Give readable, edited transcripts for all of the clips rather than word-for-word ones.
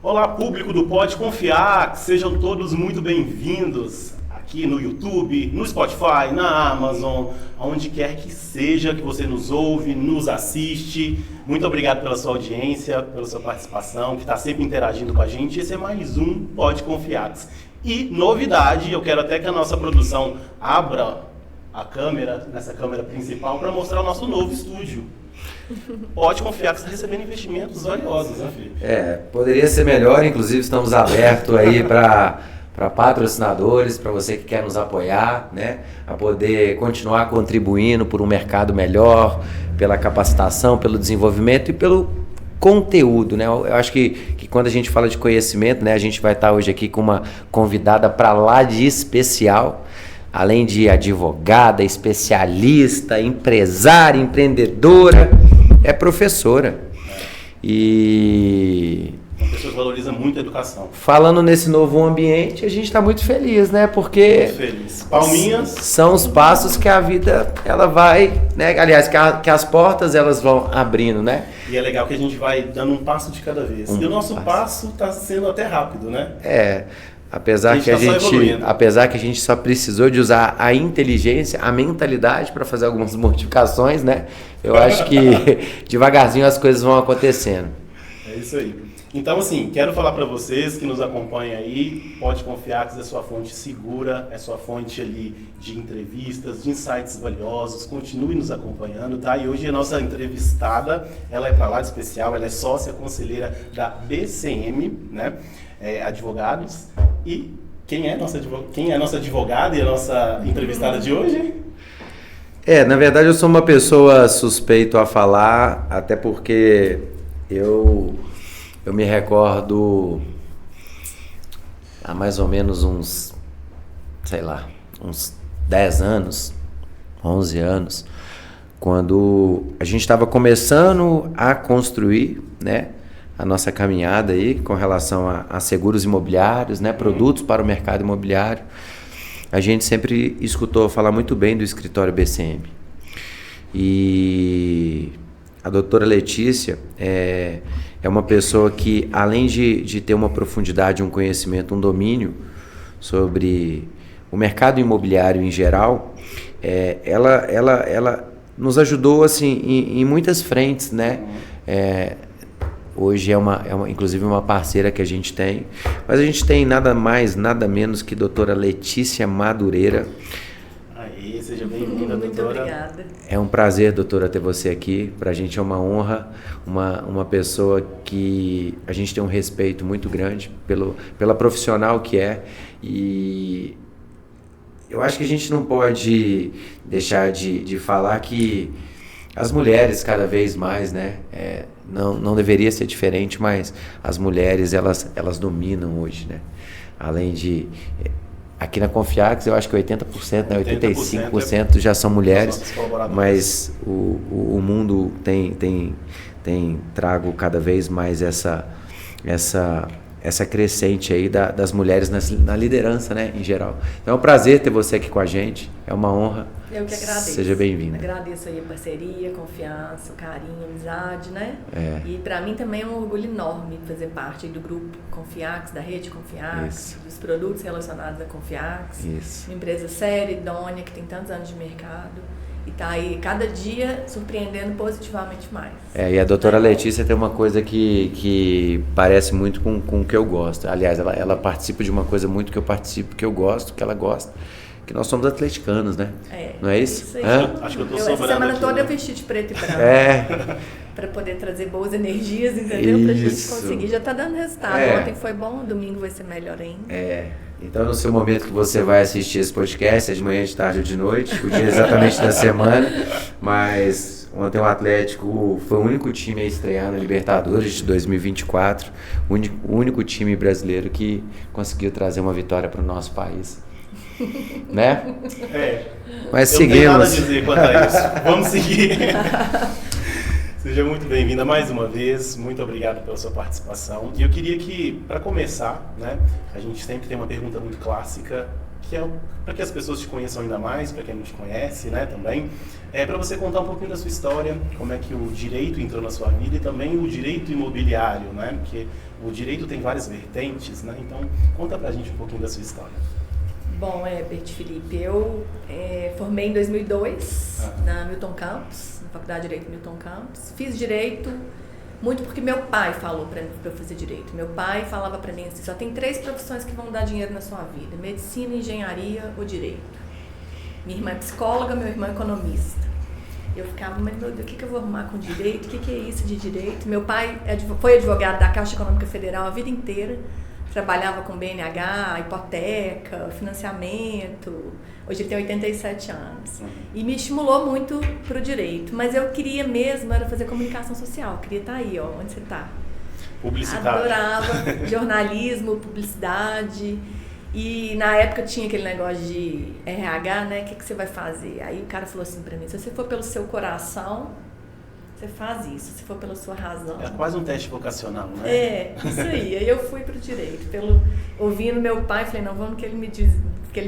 Olá, público do Pode Confiar, sejam todos muito bem-vindos aqui no YouTube, no Spotify, na Amazon, aonde quer que seja que você nos ouve, nos assiste. Muito obrigado pela sua audiência, pela sua participação, que está sempre interagindo com a gente. Esse é mais um Pode Confiar. E novidade, eu quero até que a nossa produção abra a câmera, nessa câmera principal, para mostrar o nosso novo estúdio. Pode confiar que está recebendo investimentos valiosos, né, Felipe? Poderia ser melhor, inclusive estamos abertos aí para patrocinadores, para você que quer nos apoiar, né, a poder continuar contribuindo por um mercado melhor, pela capacitação, pelo desenvolvimento e pelo conteúdo, né? Eu acho que quando a gente fala de conhecimento, né, a gente vai estar hoje aqui com uma convidada para lá de especial. Além de advogada, especialista, empresária, empreendedora, é professora. E as pessoas valorizam muito a educação. Falando nesse novo ambiente, a gente está muito feliz, né? Porque muito feliz. Palminhas. São os passos que a vida ela vai, né? Aliás, que as portas elas vão abrindo, né? E é legal que a gente vai dando um passo de cada vez. E o nosso passo está sendo até rápido, né? Apesar que a gente só precisou de usar a inteligência, a mentalidade para fazer algumas modificações, né? Eu acho que devagarzinho as coisas vão acontecendo. É isso aí. Então, assim, quero falar para vocês que nos acompanham aí, pode confiar que é sua fonte segura, é sua fonte ali de entrevistas, de insights valiosos. Continue nos acompanhando, tá? E hoje a nossa entrevistada, ela é para lá de especial, ela é sócia conselheira da BCM, né? Advogados. E quem é a nossa advogada e a nossa entrevistada de hoje? Na verdade eu sou uma pessoa suspeito a falar, até porque eu me recordo há mais ou menos uns 10 anos, 11 anos, quando a gente estava começando a construir, né, a nossa caminhada aí com relação a seguros imobiliários, né, produtos para o mercado imobiliário. A gente sempre escutou falar muito bem do escritório BCM. E a doutora Letícia é uma pessoa que, além de ter uma profundidade, um conhecimento, um domínio sobre o mercado imobiliário em geral, ela nos ajudou assim, em muitas frentes, né? Hoje inclusive uma parceira que a gente tem, mas a gente tem nada mais, nada menos que doutora Letícia Madureira. Aí, seja bem-vinda, doutora. Muito obrigada. É um prazer, doutora, ter você aqui. Para a gente é uma honra, uma pessoa que a gente tem um respeito muito grande pela profissional que é. E eu acho que a gente não pode deixar de falar que as mulheres cada vez mais, né? Não deveria ser diferente, mas as mulheres elas dominam hoje, né? Além de aqui na Confiax eu acho que 80%, né? 85% já são mulheres, mas o mundo tem trago cada vez mais essa crescente aí das mulheres na liderança, né, em geral. Então é um prazer ter você aqui com a gente, é uma honra. Eu que agradeço. Seja bem-vinda. Agradeço aí a parceria, confiança, o carinho, a amizade, né? E para mim também é um orgulho enorme fazer parte do grupo Confiax, da rede Confiax, dos produtos relacionados a Confiax. Isso. Uma empresa séria, idônea, que tem tantos anos de mercado. E tá aí cada dia surpreendendo positivamente mais. E a doutora Letícia tem uma coisa que parece muito com o que eu gosto. Aliás, ela participa de uma coisa muito que eu participo, que eu gosto, que ela gosta. Que nós somos atleticanos, né? Não é isso? Isso aí. Acho que eu tô essa semana aqui, toda né? eu vesti de preto e branco. Para poder trazer boas energias, entendeu? Pra gente conseguir. Já tá dando resultado. Ontem foi bom, domingo vai ser melhor ainda. Então, no seu momento que você vai assistir esse podcast, é de manhã, de tarde ou de noite, o dia exatamente da semana, mas ontem o Atlético foi o único time a estrear na Libertadores de 2024, o único time brasileiro que conseguiu trazer uma vitória para o nosso país. Né? Mas eu seguimos. Não tenho nada a dizer quanto a isso. Vamos seguir. Seja muito bem-vinda mais uma vez, muito obrigado pela sua participação. E eu queria que, para começar, né, a gente sempre tem uma pergunta muito clássica que é para que as pessoas te conheçam ainda mais, para quem não te conhece, né, também, para você contar um pouquinho da sua história, como é que o direito entrou na sua vida e também o direito imobiliário, né, porque o direito tem várias vertentes, né, então conta pra gente um pouquinho da sua história. Bom, Herbert, Felipe, eu formei em 2002 na Milton Campos, na Faculdade de Direito Milton Campos. Fiz Direito muito porque meu pai falou para eu fazer Direito. Meu pai falava para mim assim, só tem 3 profissões que vão dar dinheiro na sua vida: Medicina, Engenharia ou Direito. Minha irmã é psicóloga, meu irmão é economista. Eu ficava, mas meu Deus, o que eu vou arrumar com Direito? O que é isso de Direito? Meu pai foi advogado da Caixa Econômica Federal a vida inteira. Trabalhava com BNH, hipoteca, financiamento. Hoje ele tem 87 anos. E me estimulou muito para o direito. Mas eu queria mesmo era fazer comunicação social. Queria estar aí, ó, onde você está. Publicidade. Adorava jornalismo, publicidade. E na época tinha aquele negócio de RH, né? O que você vai fazer? Aí o cara falou assim para mim, se você for pelo seu coração, você faz isso, se for pela sua razão. É quase um teste vocacional, né? É, isso aí. Aí eu fui para o direito. Ouvindo meu pai, falei, não, vamos no que ele me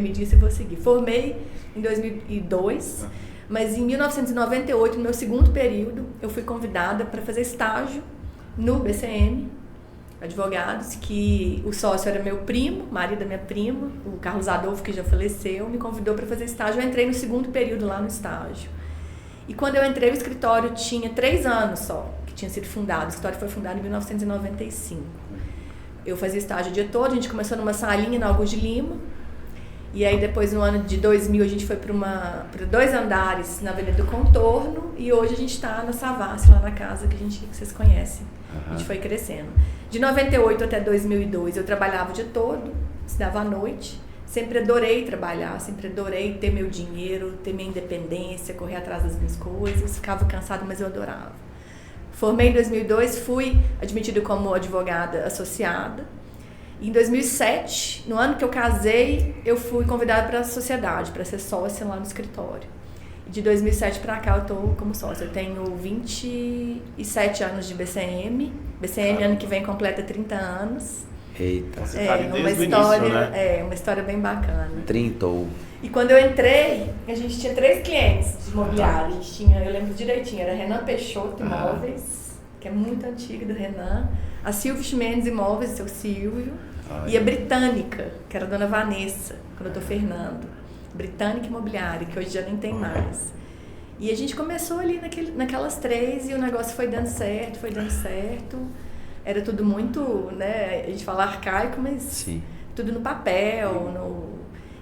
disse e vou seguir. Formei em 2002, mas em 1998, no meu segundo período, eu fui convidada para fazer estágio no BCM, Advogados, que o sócio era meu primo, marido da minha prima, o Carlos Adolfo, que já faleceu, me convidou para fazer estágio. Eu entrei no segundo período lá no estágio. E quando eu entrei, o escritório tinha 3 anos só, que tinha sido fundado. O escritório foi fundado em 1995. Eu fazia estágio o dia todo, a gente começou numa salinha na Augusto de Lima. E aí depois, no ano de 2000, a gente foi para 2 andares na Avenida do Contorno. E hoje a gente está na Savassi, lá na casa que vocês conhecem. A gente foi crescendo. De 98 até 2002, eu trabalhava o dia todo, estudava à noite. Sempre adorei trabalhar, sempre adorei ter meu dinheiro, ter minha independência, correr atrás das minhas coisas. Ficava cansada, mas eu adorava. Formei em 2002, fui admitida como advogada associada. E em 2007, no ano que eu casei, eu fui convidada para a sociedade, para ser sócia lá no escritório. E de 2007 para cá eu estou como sócia. Eu tenho 27 anos de BCM. BCM ano que vem completa 30 anos. Eita. Você tá ali uma desde história, o início, né? uma história bem bacana. Trintou. E quando eu entrei, a gente tinha 3 clientes de imobiliário. A gente tinha, eu lembro direitinho, era Renan Peixoto Imóveis, que é muito antiga do Renan, a Silvio Mendes Imóveis, seu Silvio, e a Britânica, que era a dona Vanessa, com o doutor Fernando. Britânica Imobiliária, que hoje já nem tem mais. E a gente começou ali naquelas 3 e o negócio foi dando certo, Era tudo muito, né, a gente fala arcaico, mas sim, tudo no papel.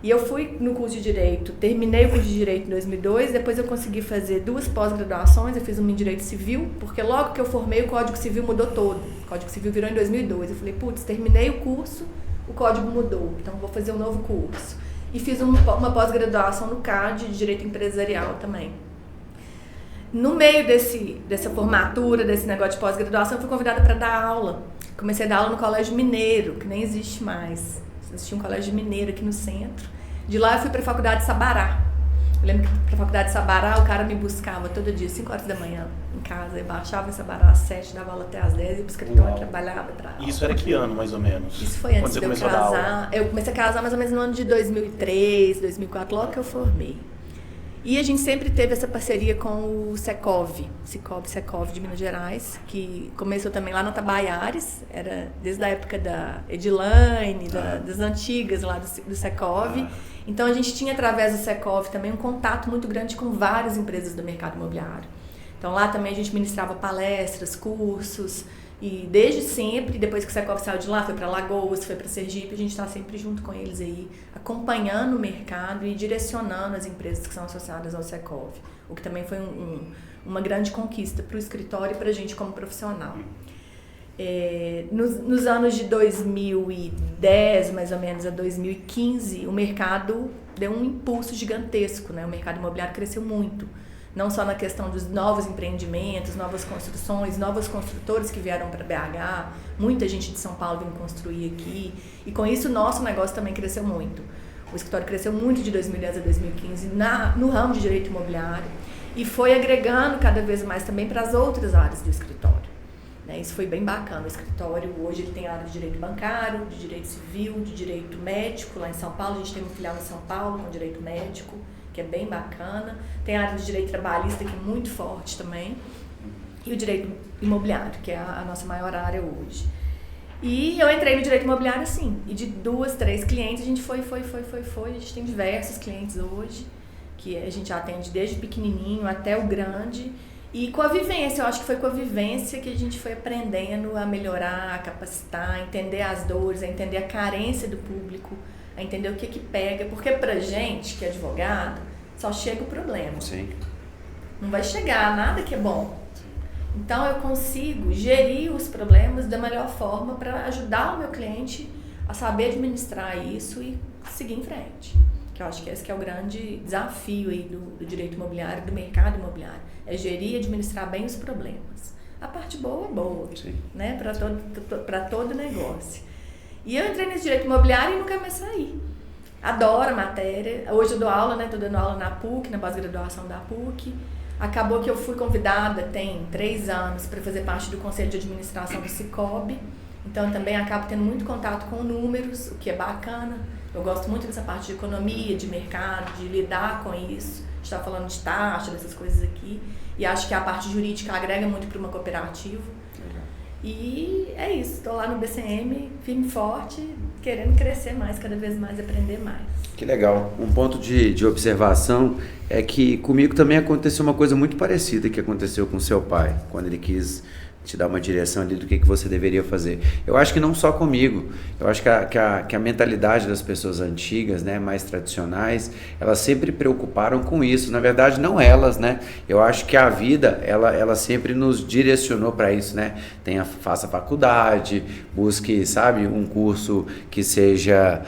E eu fui no curso de Direito, terminei o curso de Direito em 2002, depois eu consegui fazer 2 pós-graduações, eu fiz uma em Direito Civil, porque logo que eu formei o Código Civil mudou todo. O Código Civil virou em 2002. Eu falei, putz, terminei o curso, o Código mudou, então vou fazer um novo curso. E fiz uma pós-graduação no CAD de Direito Empresarial também. No meio dessa formatura, desse negócio de pós-graduação, eu fui convidada para dar aula. Comecei a dar aula no Colégio Mineiro, que nem existe mais. Existia um Colégio Mineiro aqui no centro. De lá eu fui para a Faculdade de Sabará. Eu lembro que para a Faculdade de Sabará o cara me buscava todo dia, 5 horas da manhã, em casa. Eu baixava em Sabará às 7, dava aula até às 10, ia para o escritório, trabalhava. Isso era que ano, mais ou menos? Isso foi antes de eu casar. Eu comecei a casar mais ou menos no ano de 2003, 2004, logo que eu formei. E a gente sempre teve essa parceria com o Secov de Minas Gerais, que começou também lá na Tabaiares, era desde a época da Edilane, das antigas lá do Secov. Então a gente tinha, através do Secov, também um contato muito grande com várias empresas do mercado imobiliário. Então lá também a gente ministrava palestras, cursos, e desde sempre, depois que o Secov saiu de lá, foi para Alagoas, foi para Sergipe, a gente está sempre junto com eles aí, acompanhando o mercado e direcionando as empresas que são associadas ao Secov, o que também foi uma grande conquista para o escritório e para a gente como profissional. Nos anos de 2010, mais ou menos, a 2015, o mercado deu um impulso gigantesco, né? O mercado imobiliário cresceu muito. Não só na questão dos novos empreendimentos, novas construções, novos construtores que vieram para BH, muita gente de São Paulo veio construir aqui, e com isso o nosso negócio também cresceu muito. O escritório cresceu muito de 2010 a 2015 no ramo de direito imobiliário e foi agregando cada vez mais também para as outras áreas do escritório. Né? Isso foi bem bacana. O escritório hoje ele tem área de direito bancário, de direito civil, de direito médico. Lá em São Paulo, a gente tem uma filial em São Paulo com direito médico, que é bem bacana. Tem a área de direito trabalhista, que é muito forte também. E o direito imobiliário, que é a nossa maior área hoje. E eu entrei no direito imobiliário assim, e de 2, 3 clientes a gente foi. A gente tem diversos clientes hoje, que a gente atende desde pequenininho até o grande. E com a vivência, eu acho que foi com a vivência que a gente foi aprendendo a melhorar, a capacitar, a entender as dores, a entender a carência do público, a entender o que pega. Porque pra gente, que é advogado, só chega o problema. Sim. Não vai chegar nada que é bom. Então eu consigo gerir os problemas da melhor forma para ajudar o meu cliente a saber administrar isso e seguir em frente. Que eu acho que esse que é o grande desafio aí do direito imobiliário, do mercado imobiliário. É gerir e administrar bem os problemas. A parte boa é boa, né? Para todo negócio. E eu entrei nesse direito imobiliário e nunca mais saí. Adoro a matéria. Hoje eu dou aula, né? Estou dando aula na PUC, na pós-graduação da PUC. Acabou que eu fui convidada, tem 3 anos, para fazer parte do Conselho de Administração do Cicobi. Então, também acabo tendo muito contato com números, o que é bacana. Eu gosto muito dessa parte de economia, de mercado, de lidar com isso. A gente está falando de taxa, dessas coisas aqui. E acho que a parte jurídica agrega muito para uma cooperativa. E é isso, estou lá no BCM, firme e forte, querendo crescer mais, cada vez mais, aprender mais. Que legal. Um ponto de observação é que comigo também aconteceu uma coisa muito parecida que aconteceu com seu pai, quando ele quis te dar uma direção ali do que você deveria fazer. Eu acho que não só comigo, eu acho que a mentalidade das pessoas antigas, né, mais tradicionais, elas sempre preocuparam com isso. Na verdade, não elas, né? Eu acho que a vida, ela sempre nos direcionou para isso, né? Faça faculdade, busque, sabe, um curso que seja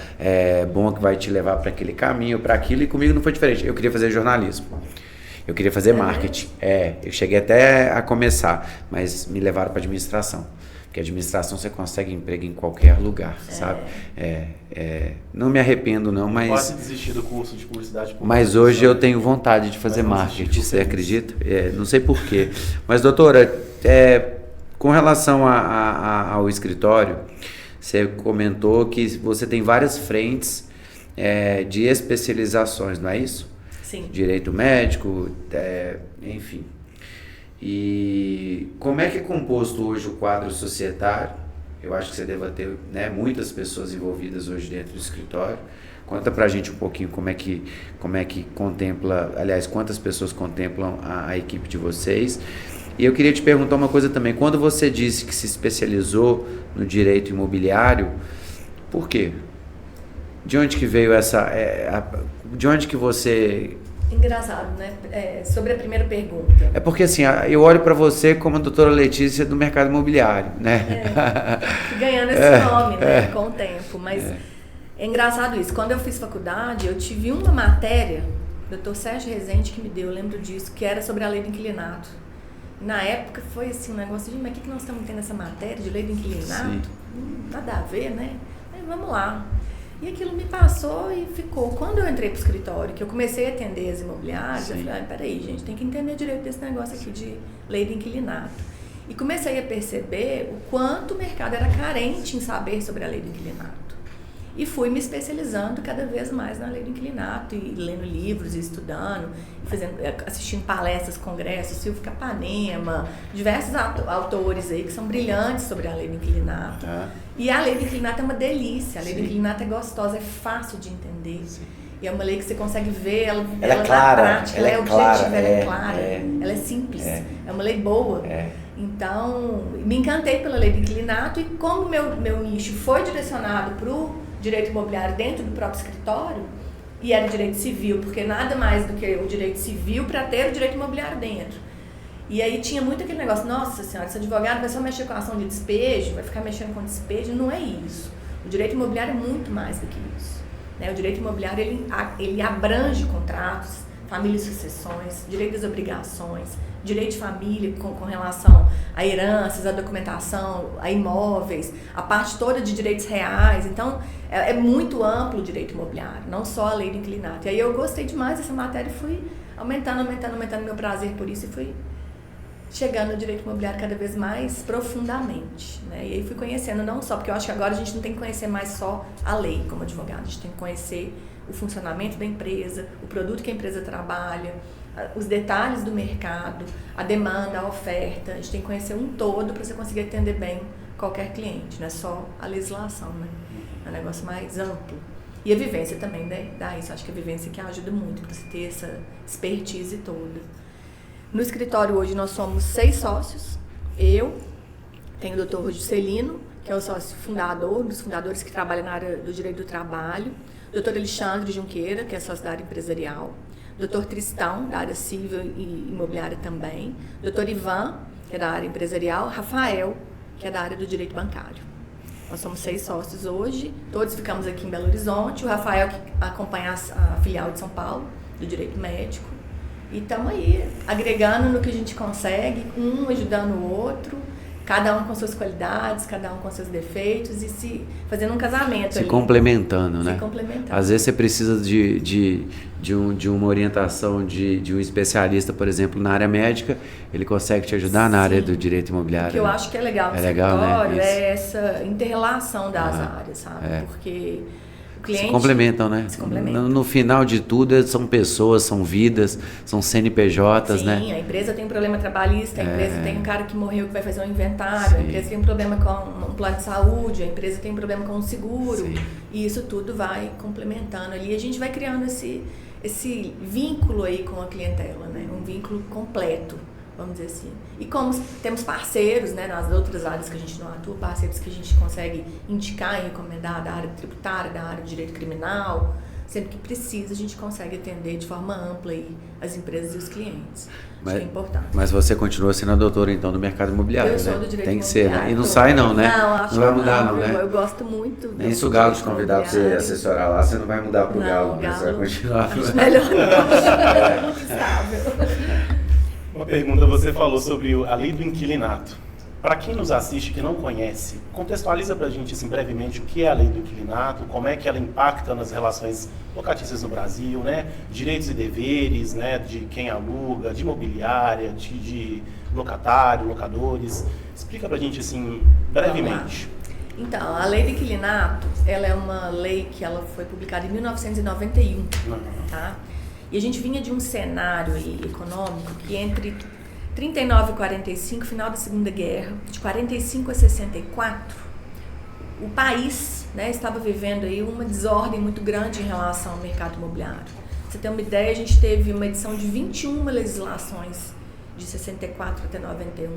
bom, que vai te levar para aquele caminho, para aquilo, e comigo não foi diferente. Eu queria fazer jornalismo. Eu queria fazer marketing. Eu cheguei até a começar, mas me levaram para administração. Porque administração você consegue emprego em qualquer lugar, sabe? Não me arrependo não, mas... Quase desistir do curso de publicidade pública. Mas hoje eu tenho vontade de fazer marketing, você acredita? Não sei porquê. Mas, doutora, com relação ao escritório, você comentou que você tem várias frentes de especializações, não é isso? Sim. Direito médico, enfim. E como é que é composto hoje o quadro societário? Eu acho que você deve ter, né, muitas pessoas envolvidas hoje dentro do escritório. Conta pra gente um pouquinho como é que contempla, aliás, quantas pessoas contemplam a equipe de vocês. E eu queria te perguntar uma coisa também. Quando você disse que se especializou no direito imobiliário, por quê? De onde que veio de onde que você... Engraçado, né? Sobre a primeira pergunta. É porque assim, eu olho para você como a doutora Letícia do mercado imobiliário, né? Ganhando esse nome, né? Com o tempo. Mas é engraçado isso. Quando eu fiz faculdade, eu tive uma matéria, o doutor Sérgio Rezende que me deu, eu lembro disso, que era sobre a lei do inquilinato. Na época foi assim, um negócio de, mas o que nós estamos tendo essa matéria de lei do inquilinato? Nada a ver, né? Mas vamos lá. E aquilo me passou e ficou. Quando eu entrei pro escritório, que eu comecei a atender as imobiliárias, eu falei, peraí, gente, tem que entender direito desse negócio aqui de lei do inquilinato. E comecei a perceber o quanto o mercado era carente em saber sobre a lei do inquilinato. E fui me especializando cada vez mais na lei do inquilinato, e lendo livros, e estudando, assistindo palestras, congressos, Silvio Capanema, diversos autores aí que são brilhantes sobre a lei do inquilinato. E a lei do inquilinato é uma delícia, a lei do inquilinato é gostosa, é fácil de entender. E é uma lei que você consegue ver, ela é clara, na prática, ela é objetiva, ela é clara, ela é simples, é uma lei boa. Então, me encantei pela lei do inquilinato, e como meu nicho foi direcionado para o direito imobiliário dentro do próprio escritório, e era direito civil, porque nada mais do que o direito civil para ter o direito imobiliário dentro. E aí tinha muito aquele negócio, nossa senhora, esse advogado vai só mexer com a ação de despejo, vai ficar mexendo com despejo. Não é isso. O direito imobiliário é muito mais do que isso, né? O direito imobiliário, ele abrange contratos, família e sucessões, direito das obrigações, direito de família com relação a heranças, a documentação, a imóveis, a parte toda de direitos reais. Então, é muito amplo o direito imobiliário, não só a lei do inquilinato. E aí eu gostei demais dessa matéria e fui aumentando meu prazer por isso, e fui chegando no direito imobiliário cada vez mais profundamente, né? E aí fui conhecendo não só, porque eu acho que agora a gente não tem que conhecer mais só a lei como advogado, a gente tem que conhecer o funcionamento da empresa, o produto que a empresa trabalha, os detalhes do mercado, a demanda, a oferta. A gente tem que conhecer um todo para você conseguir atender bem qualquer cliente, não é só a legislação, né? É um negócio mais amplo. E a vivência também, né? Dá isso, acho que a vivência que ajuda muito para você ter essa expertise toda. No escritório hoje nós somos 6 sócios. Eu tenho o Dr. Juscelino, que é o sócio fundador, um dos fundadores que trabalha na área do direito do trabalho. Dr. Alexandre Junqueira, que é sócio da área empresarial. Dr. Tristão, da área civil e imobiliária também. Dr. Ivan, que é da área empresarial. Rafael, que é da área do direito bancário. Nós somos 6 sócios hoje, todos ficamos aqui em Belo Horizonte. O Rafael que acompanha a filial de São Paulo, do direito médico. E estamos aí, agregando no que a gente consegue, um ajudando o outro, cada um com suas qualidades, cada um com seus defeitos e se fazendo um casamento. Se ali, complementando, né? Se complementando. Às vezes você precisa de uma orientação de um especialista, por exemplo, na área médica, ele consegue te ajudar na área do direito imobiliário. O que eu acho que é legal no escritório, né? É essa interrelação das áreas, sabe? Porque o cliente... Se complementam, né? Se complementam. No final de tudo, são pessoas, são vidas, são CNPJs, né? Sim, a empresa tem um problema trabalhista, a empresa tem um cara que morreu que vai fazer um inventário, a empresa tem um problema com um plano de saúde, a empresa tem um problema com um seguro. Sim. E isso tudo vai complementando ali. A gente vai criando esse vínculo aí com a clientela, né? Um vínculo completo, vamos dizer assim. E como temos parceiros, né, nas outras áreas que a gente não atua, parceiros que a gente consegue indicar e recomendar da área tributária, da área de direito criminal, sempre que precisa a gente consegue atender de forma ampla aí as empresas e os clientes. Acho que é importante. Mas você continua sendo a doutora, então, do mercado imobiliário, eu sou né? do direito Tem que imobiliário. ser, né? E não sai não, né? Não, acho não vai mudar não, né? Eu gosto muito. Nem se o Galo te convidar para você assessorar lá, você não vai mudar pro Galo, né? Você vai continuar. Acho melhor não. Muito estável. Uma pergunta, você falou sobre a lei do inquilinato. Para quem nos assiste que não conhece, contextualiza para a gente assim, brevemente o que é a lei do inquilinato, como é que ela impacta nas relações locatícias no Brasil, né? Direitos e deveres, né? De quem aluga, de imobiliária, de locatário, locadores. Explica para a gente assim, brevemente. Então, a lei do inquilinato, ela é uma lei que ela foi publicada em 1991, tá? E a gente vinha de um cenário econômico que entre 39 e 45, final da Segunda Guerra, de 45 a 64, o país, né, estava vivendo aí uma desordem muito grande em relação ao mercado imobiliário. Pra você ter uma ideia, a gente teve uma edição de 21 legislações de 64 até 91,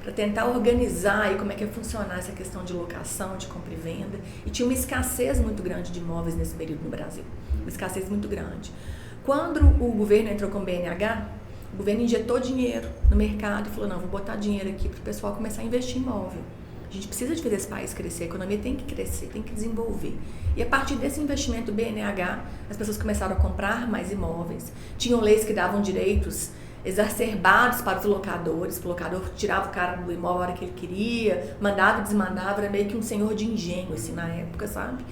para tentar organizar aí como é que ia funcionar essa questão de locação, de compra e venda. E tinha uma escassez muito grande de imóveis nesse período no Brasil, uma escassez muito grande. Quando o governo entrou com o BNH, o governo injetou dinheiro no mercado e falou, não, vou botar dinheiro aqui para o pessoal começar a investir em imóvel. A gente precisa de fazer esse país crescer, a economia tem que crescer, tem que desenvolver. E a partir desse investimento do BNH, as pessoas começaram a comprar mais imóveis. Tinham leis que davam direitos exacerbados para os locadores. O locador tirava o cara do imóvel a hora que ele queria, mandava e desmandava, era meio que um senhor de engenho, assim, na época, sabe?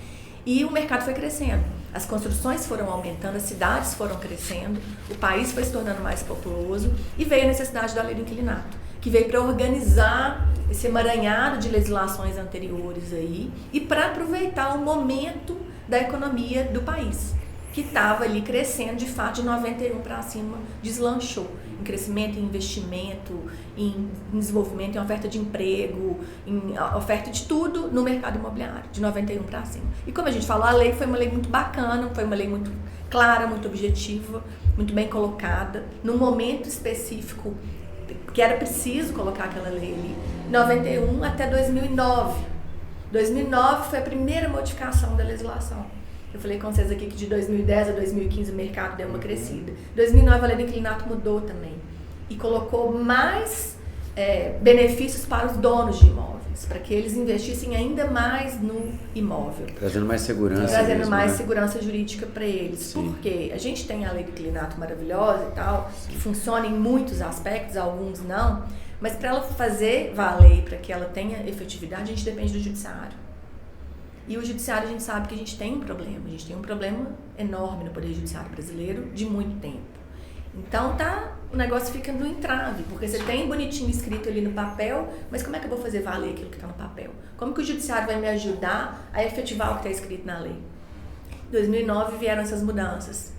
E o mercado foi crescendo, as construções foram aumentando, as cidades foram crescendo, o país foi se tornando mais populoso e veio a necessidade da lei do inquilinato, que veio para organizar esse emaranhado de legislações anteriores aí e para aproveitar o momento da economia do país, que estava ali crescendo, de fato, de 91 para cima, deslanchou. Em crescimento, em investimento, em desenvolvimento, em oferta de emprego, em oferta de tudo no mercado imobiliário, de 91 para cima. E como a gente falou, a lei foi uma lei muito bacana, foi uma lei muito clara, muito objetiva, muito bem colocada, num momento específico que era preciso colocar aquela lei ali, 91 até 2009. 2009 foi a primeira modificação da legislação. Eu falei com vocês aqui que de 2010 a 2015 o mercado deu uma crescida. 2009 a lei do inquilinato mudou também e colocou mais benefícios para os donos de imóveis, para que eles investissem ainda mais no imóvel. Trazendo mais segurança. Trazendo mesmo, mais né? segurança jurídica para eles. Sim. Porque a gente tem a lei do inquilinato maravilhosa e tal, que funciona em muitos aspectos, alguns não, mas para ela fazer valer, para que ela tenha efetividade, a gente depende do judiciário. E o judiciário, a gente sabe que a gente tem um problema enorme no Poder Judiciário brasileiro de muito tempo. Então o negócio fica no entrave, porque você tem bonitinho escrito ali no papel, mas como é que eu vou fazer valer aquilo que está no papel? Como que o judiciário vai me ajudar a efetivar o que está escrito na lei? Em 2009 vieram essas mudanças.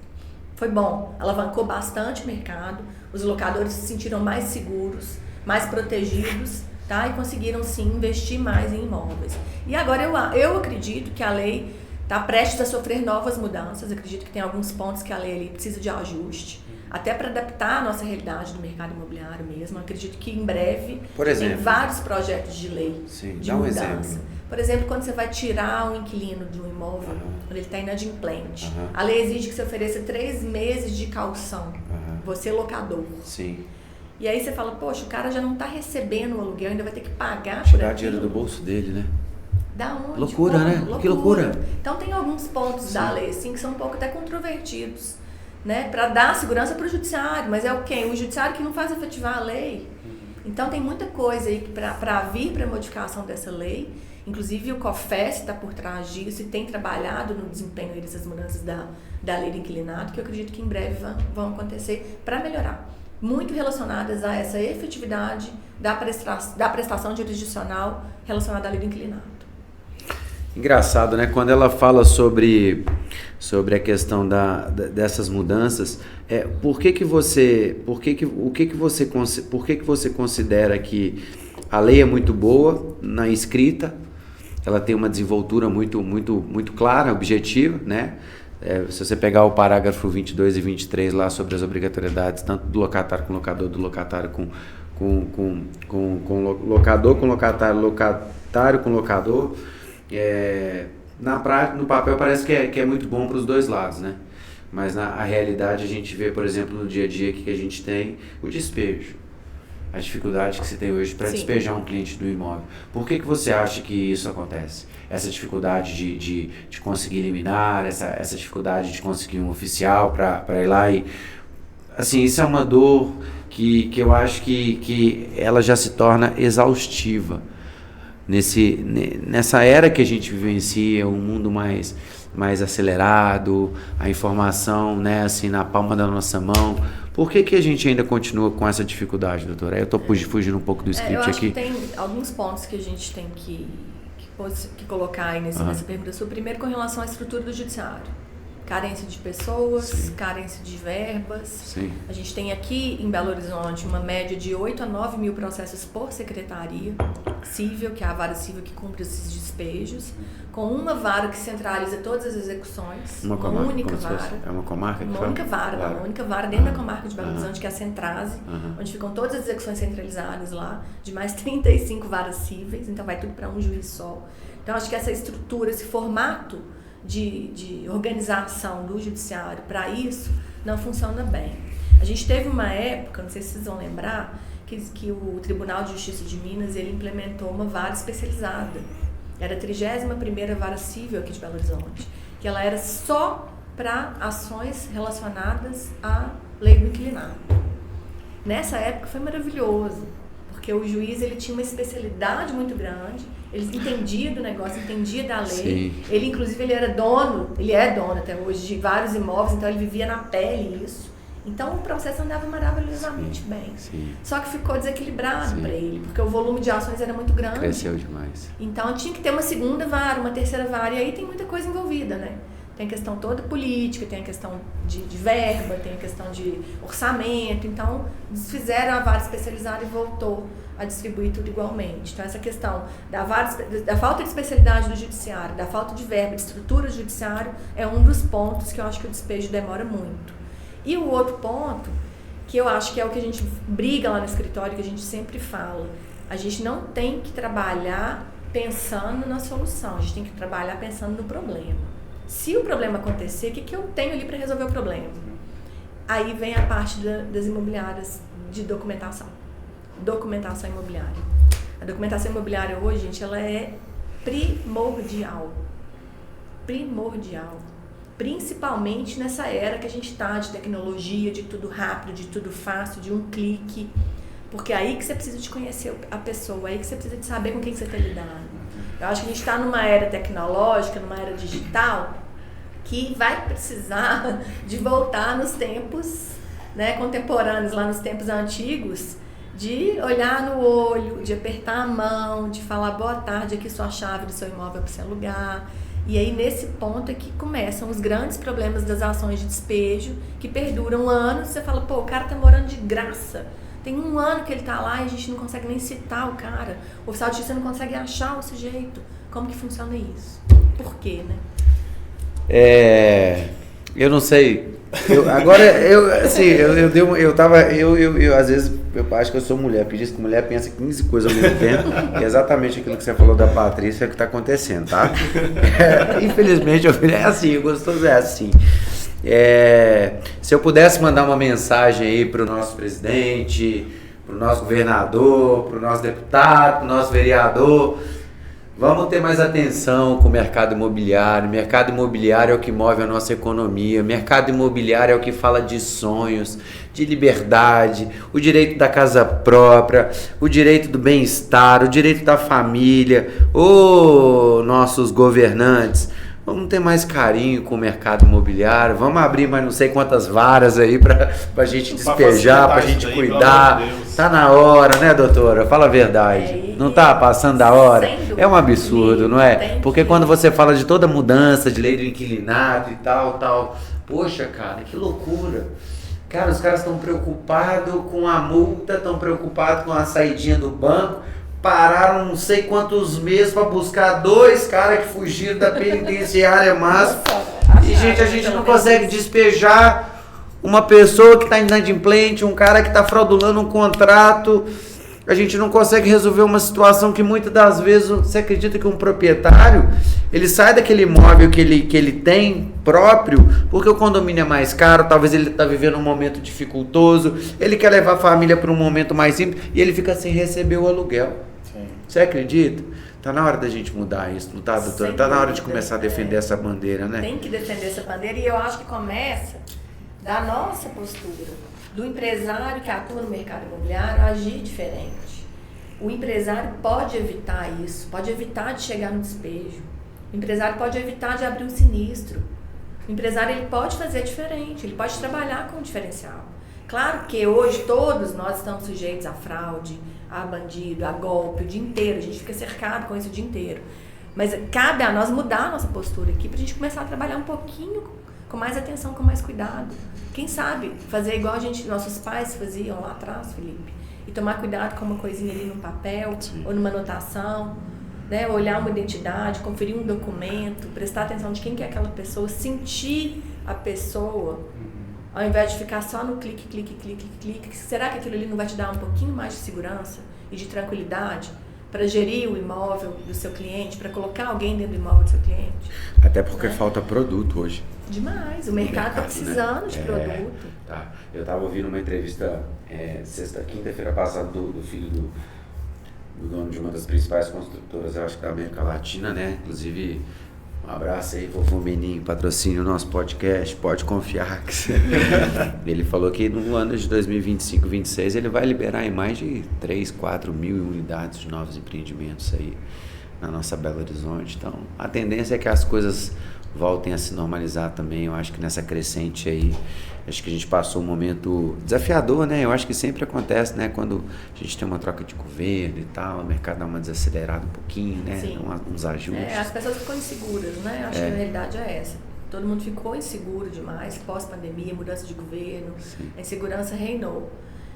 Foi bom, alavancou bastante o mercado, os locadores se sentiram mais seguros, mais protegidos, tá? E conseguiram sim investir mais em imóveis. E agora eu acredito que a lei está prestes a sofrer novas mudanças, acredito que tem alguns pontos que a lei ali precisa de ajuste, até para adaptar a nossa realidade do mercado imobiliário mesmo. Acredito que em breve tem vários projetos de lei de mudança. Exemplo. Por exemplo, quando você vai tirar um inquilino de um imóvel, quando ele está inadimplente, a lei exige que você ofereça 3 meses de caução, você locador. Sim. E aí você fala, poxa, o cara já não está recebendo o aluguel, ainda vai ter que pagar tirar dinheiro do bolso dele, né? Da onde? Loucura, né? Loucura. Que loucura. Então tem alguns pontos da lei assim, que são um pouco até controvertidos, né? Para dar segurança para o judiciário, mas é o judiciário que não faz efetivar a lei. Então tem muita coisa aí para vir para a modificação dessa lei. Inclusive o COFES está por trás disso e tem trabalhado no desempenho dessas mudanças da lei do inquilinato, que eu acredito que em breve vão acontecer para melhorar. Muito relacionadas a essa efetividade da prestação jurisdicional relacionada à lei do inquilinato. Engraçado, né? Quando ela fala sobre a questão dessas mudanças, por que você considera que a lei é muito boa na escrita, ela tem uma desenvoltura muito clara, objetiva, né? Se você pegar o parágrafo 22 e 23 lá sobre as obrigatoriedades, tanto do locatário com locador, do locatário com locador, com locatário com locador, na prática, no papel parece que é muito bom para os dois lados, né? Mas na realidade a gente vê, por exemplo, no dia a dia que a gente tem o despejo, a dificuldade que se tem hoje para despejar um cliente do imóvel. Por que você acha que isso acontece? Essa dificuldade de conseguir eliminar, essa dificuldade de conseguir um oficial para ir lá e... Assim, isso é uma dor que eu acho que ela já se torna exaustiva. Nessa era que a gente vivencia, um mundo mais acelerado, a informação, né, assim, na palma da nossa mão. Por que a gente ainda continua com essa dificuldade, doutora? Eu estou fugindo um pouco do script eu acho aqui. Que tem alguns pontos que a gente tem que colocar aí nessa pergunta sua. Primeiro, com relação à estrutura do judiciário. Carência de pessoas, carência de verbas. Sim. A gente tem aqui em Belo Horizonte uma média de 8 a 9 mil processos por secretaria civil, que é a vara civil que cumpre esses despejos, com uma vara que centraliza todas as execuções, uma única vara. É uma comarca? Uma única vara dentro da comarca de Belo Horizonte, que é a Centrase, onde ficam todas as execuções centralizadas lá, de mais 35 varas cíveis, então vai tudo para um juiz só. Então acho que essa estrutura, esse formato de organização do judiciário para isso não funciona bem. A gente teve uma época, não sei se vocês vão lembrar, que o Tribunal de Justiça de Minas ele implementou uma vara especializada. Era a 31ª Vara Civil aqui de Belo Horizonte, que ela era só para ações relacionadas à lei do inquilinato. Nessa época foi maravilhoso, porque o juiz ele tinha uma especialidade muito grande, ele entendia do negócio, entendia da lei. Sim. Ele inclusive ele é dono até hoje de vários imóveis, então ele vivia na pele isso. Então o processo andava maravilhosamente bem. Sim. Só que ficou desequilibrado para ele, porque o volume de ações era muito grande. Cresceu demais. Então tinha que ter uma segunda vara, uma terceira vara, e aí tem muita coisa envolvida, né? Tem a questão toda política, tem a questão de verba, tem a questão de orçamento. Então, desfizeram a vara especializada e voltou a distribuir tudo igualmente. Então, essa questão da falta de especialidade do judiciário, da falta de verba, de estrutura do judiciário, é um dos pontos que eu acho que o despejo demora muito. E o outro ponto, que eu acho que é o que a gente briga lá no escritório, que a gente sempre fala, a gente não tem que trabalhar pensando na solução, a gente tem que trabalhar pensando no problema. Se o problema acontecer, o que eu tenho ali para resolver o problema? Aí vem a parte das imobiliárias de documentação imobiliária. A documentação imobiliária hoje, gente, ela é primordial. Principalmente nessa era que a gente está de tecnologia, de tudo rápido, de tudo fácil, de um clique. Porque é aí que você precisa de conhecer a pessoa, é aí que você precisa de saber com quem você está lidando. Eu acho que a gente está numa era tecnológica, numa era digital, que vai precisar de voltar nos tempos né, contemporâneos lá nos tempos antigos, de olhar no olho, de apertar a mão, de falar boa tarde, aqui sua chave do seu imóvel para você alugar. E aí nesse ponto é que começam os grandes problemas das ações de despejo, que perduram anos. Você fala, pô, o cara tá morando de graça. Tem 1 ano que ele tá lá e a gente não consegue nem citar o cara. O oficial de justiça não consegue achar o sujeito. Como que funciona isso? Por quê, né? Eu não sei. Às vezes eu acho que eu sou mulher, porque diz que mulher pensa 15 coisas ao mesmo tempo, que é exatamente aquilo que você falou da Patrícia que está acontecendo, tá? Infelizmente, é assim, o gostoso é assim. Se eu pudesse mandar uma mensagem aí para o nosso presidente, para o nosso governador, para o nosso deputado, para o nosso vereador, vamos ter mais atenção com o mercado imobiliário. O mercado imobiliário é o que move a nossa economia. O mercado imobiliário é o que fala de sonhos, de liberdade, o direito da casa própria, o direito do bem-estar, o direito da família. Nossos governantes, vamos ter mais carinho com o mercado imobiliário, vamos abrir mais não sei quantas varas aí pra gente despejar, pra gente cuidar. Tá na hora, né, doutora? Fala a verdade. Não tá passando da hora? É um absurdo, não é? Porque quando você fala de toda mudança de lei do inquilinato e tal, poxa, cara, que loucura. Cara, os caras estão preocupados com a multa, estão preocupados com a saidinha do banco. Pararam não sei quantos meses para buscar 2 caras que fugiram da penitenciária máxima. E, gente, a gente não consegue despejar uma pessoa que está inadimplente, um cara que está fraudulando um contrato. A gente não consegue resolver uma situação que muitas das vezes, você acredita que um proprietário, ele sai daquele imóvel que ele tem próprio, porque o condomínio é mais caro, talvez ele está vivendo um momento dificultoso, ele quer levar a família para um momento mais simples e ele fica sem receber o aluguel. Sim. Você acredita? Tá na hora da gente mudar isso, não tá, doutora? Tá na hora de começar a defender essa bandeira, né? Tem que defender essa bandeira e eu acho que começa da nossa postura, do empresário que atua no mercado imobiliário agir diferente. O empresário pode evitar isso, pode evitar de chegar no despejo. O empresário pode evitar de abrir um sinistro. O empresário ele pode fazer diferente, ele pode trabalhar com um diferencial. Claro que hoje todos nós estamos sujeitos a fraude, a bandido, a golpe o dia inteiro, a gente fica cercado com isso o dia inteiro. Mas cabe a nós mudar a nossa postura aqui para a gente começar a trabalhar um pouquinho com mais atenção, com mais cuidado. Quem sabe fazer igual nossos pais faziam lá atrás, Felipe, e tomar cuidado com uma coisinha ali no papel, sim, ou numa anotação, né? Olhar uma identidade, conferir um documento, prestar atenção de quem que é aquela pessoa, sentir a pessoa, ao invés de ficar só no clique. Será que aquilo ali não vai te dar um pouquinho mais de segurança e de tranquilidade para gerir o imóvel do seu cliente, para colocar alguém dentro do imóvel do seu cliente? Até porque falta produto hoje. Demais, o mercado está precisando, né, de produto. Tá. Eu estava ouvindo uma entrevista quinta-feira passada do filho do dono de uma das principais construtoras, eu acho que da América Latina, né? Inclusive, um abraço aí, vovô Meninho, patrocínio o nosso podcast, pode confiar. Ele falou que no ano de 2025, 2026, ele vai liberar em mais de 3, 4 mil unidades de novos empreendimentos aí na nossa Belo Horizonte. Então, a tendência é que as coisas voltem a se normalizar também. Eu acho que nessa crescente aí, acho que a gente passou um momento desafiador, né? Eu acho que sempre acontece, né? Quando a gente tem uma troca de governo e tal, o mercado dá uma desacelerada um pouquinho, né? Uns ajustes. As pessoas ficam inseguras, né? Acho que a realidade é essa. Todo mundo ficou inseguro demais, pós-pandemia, mudança de governo, sim, a insegurança reinou.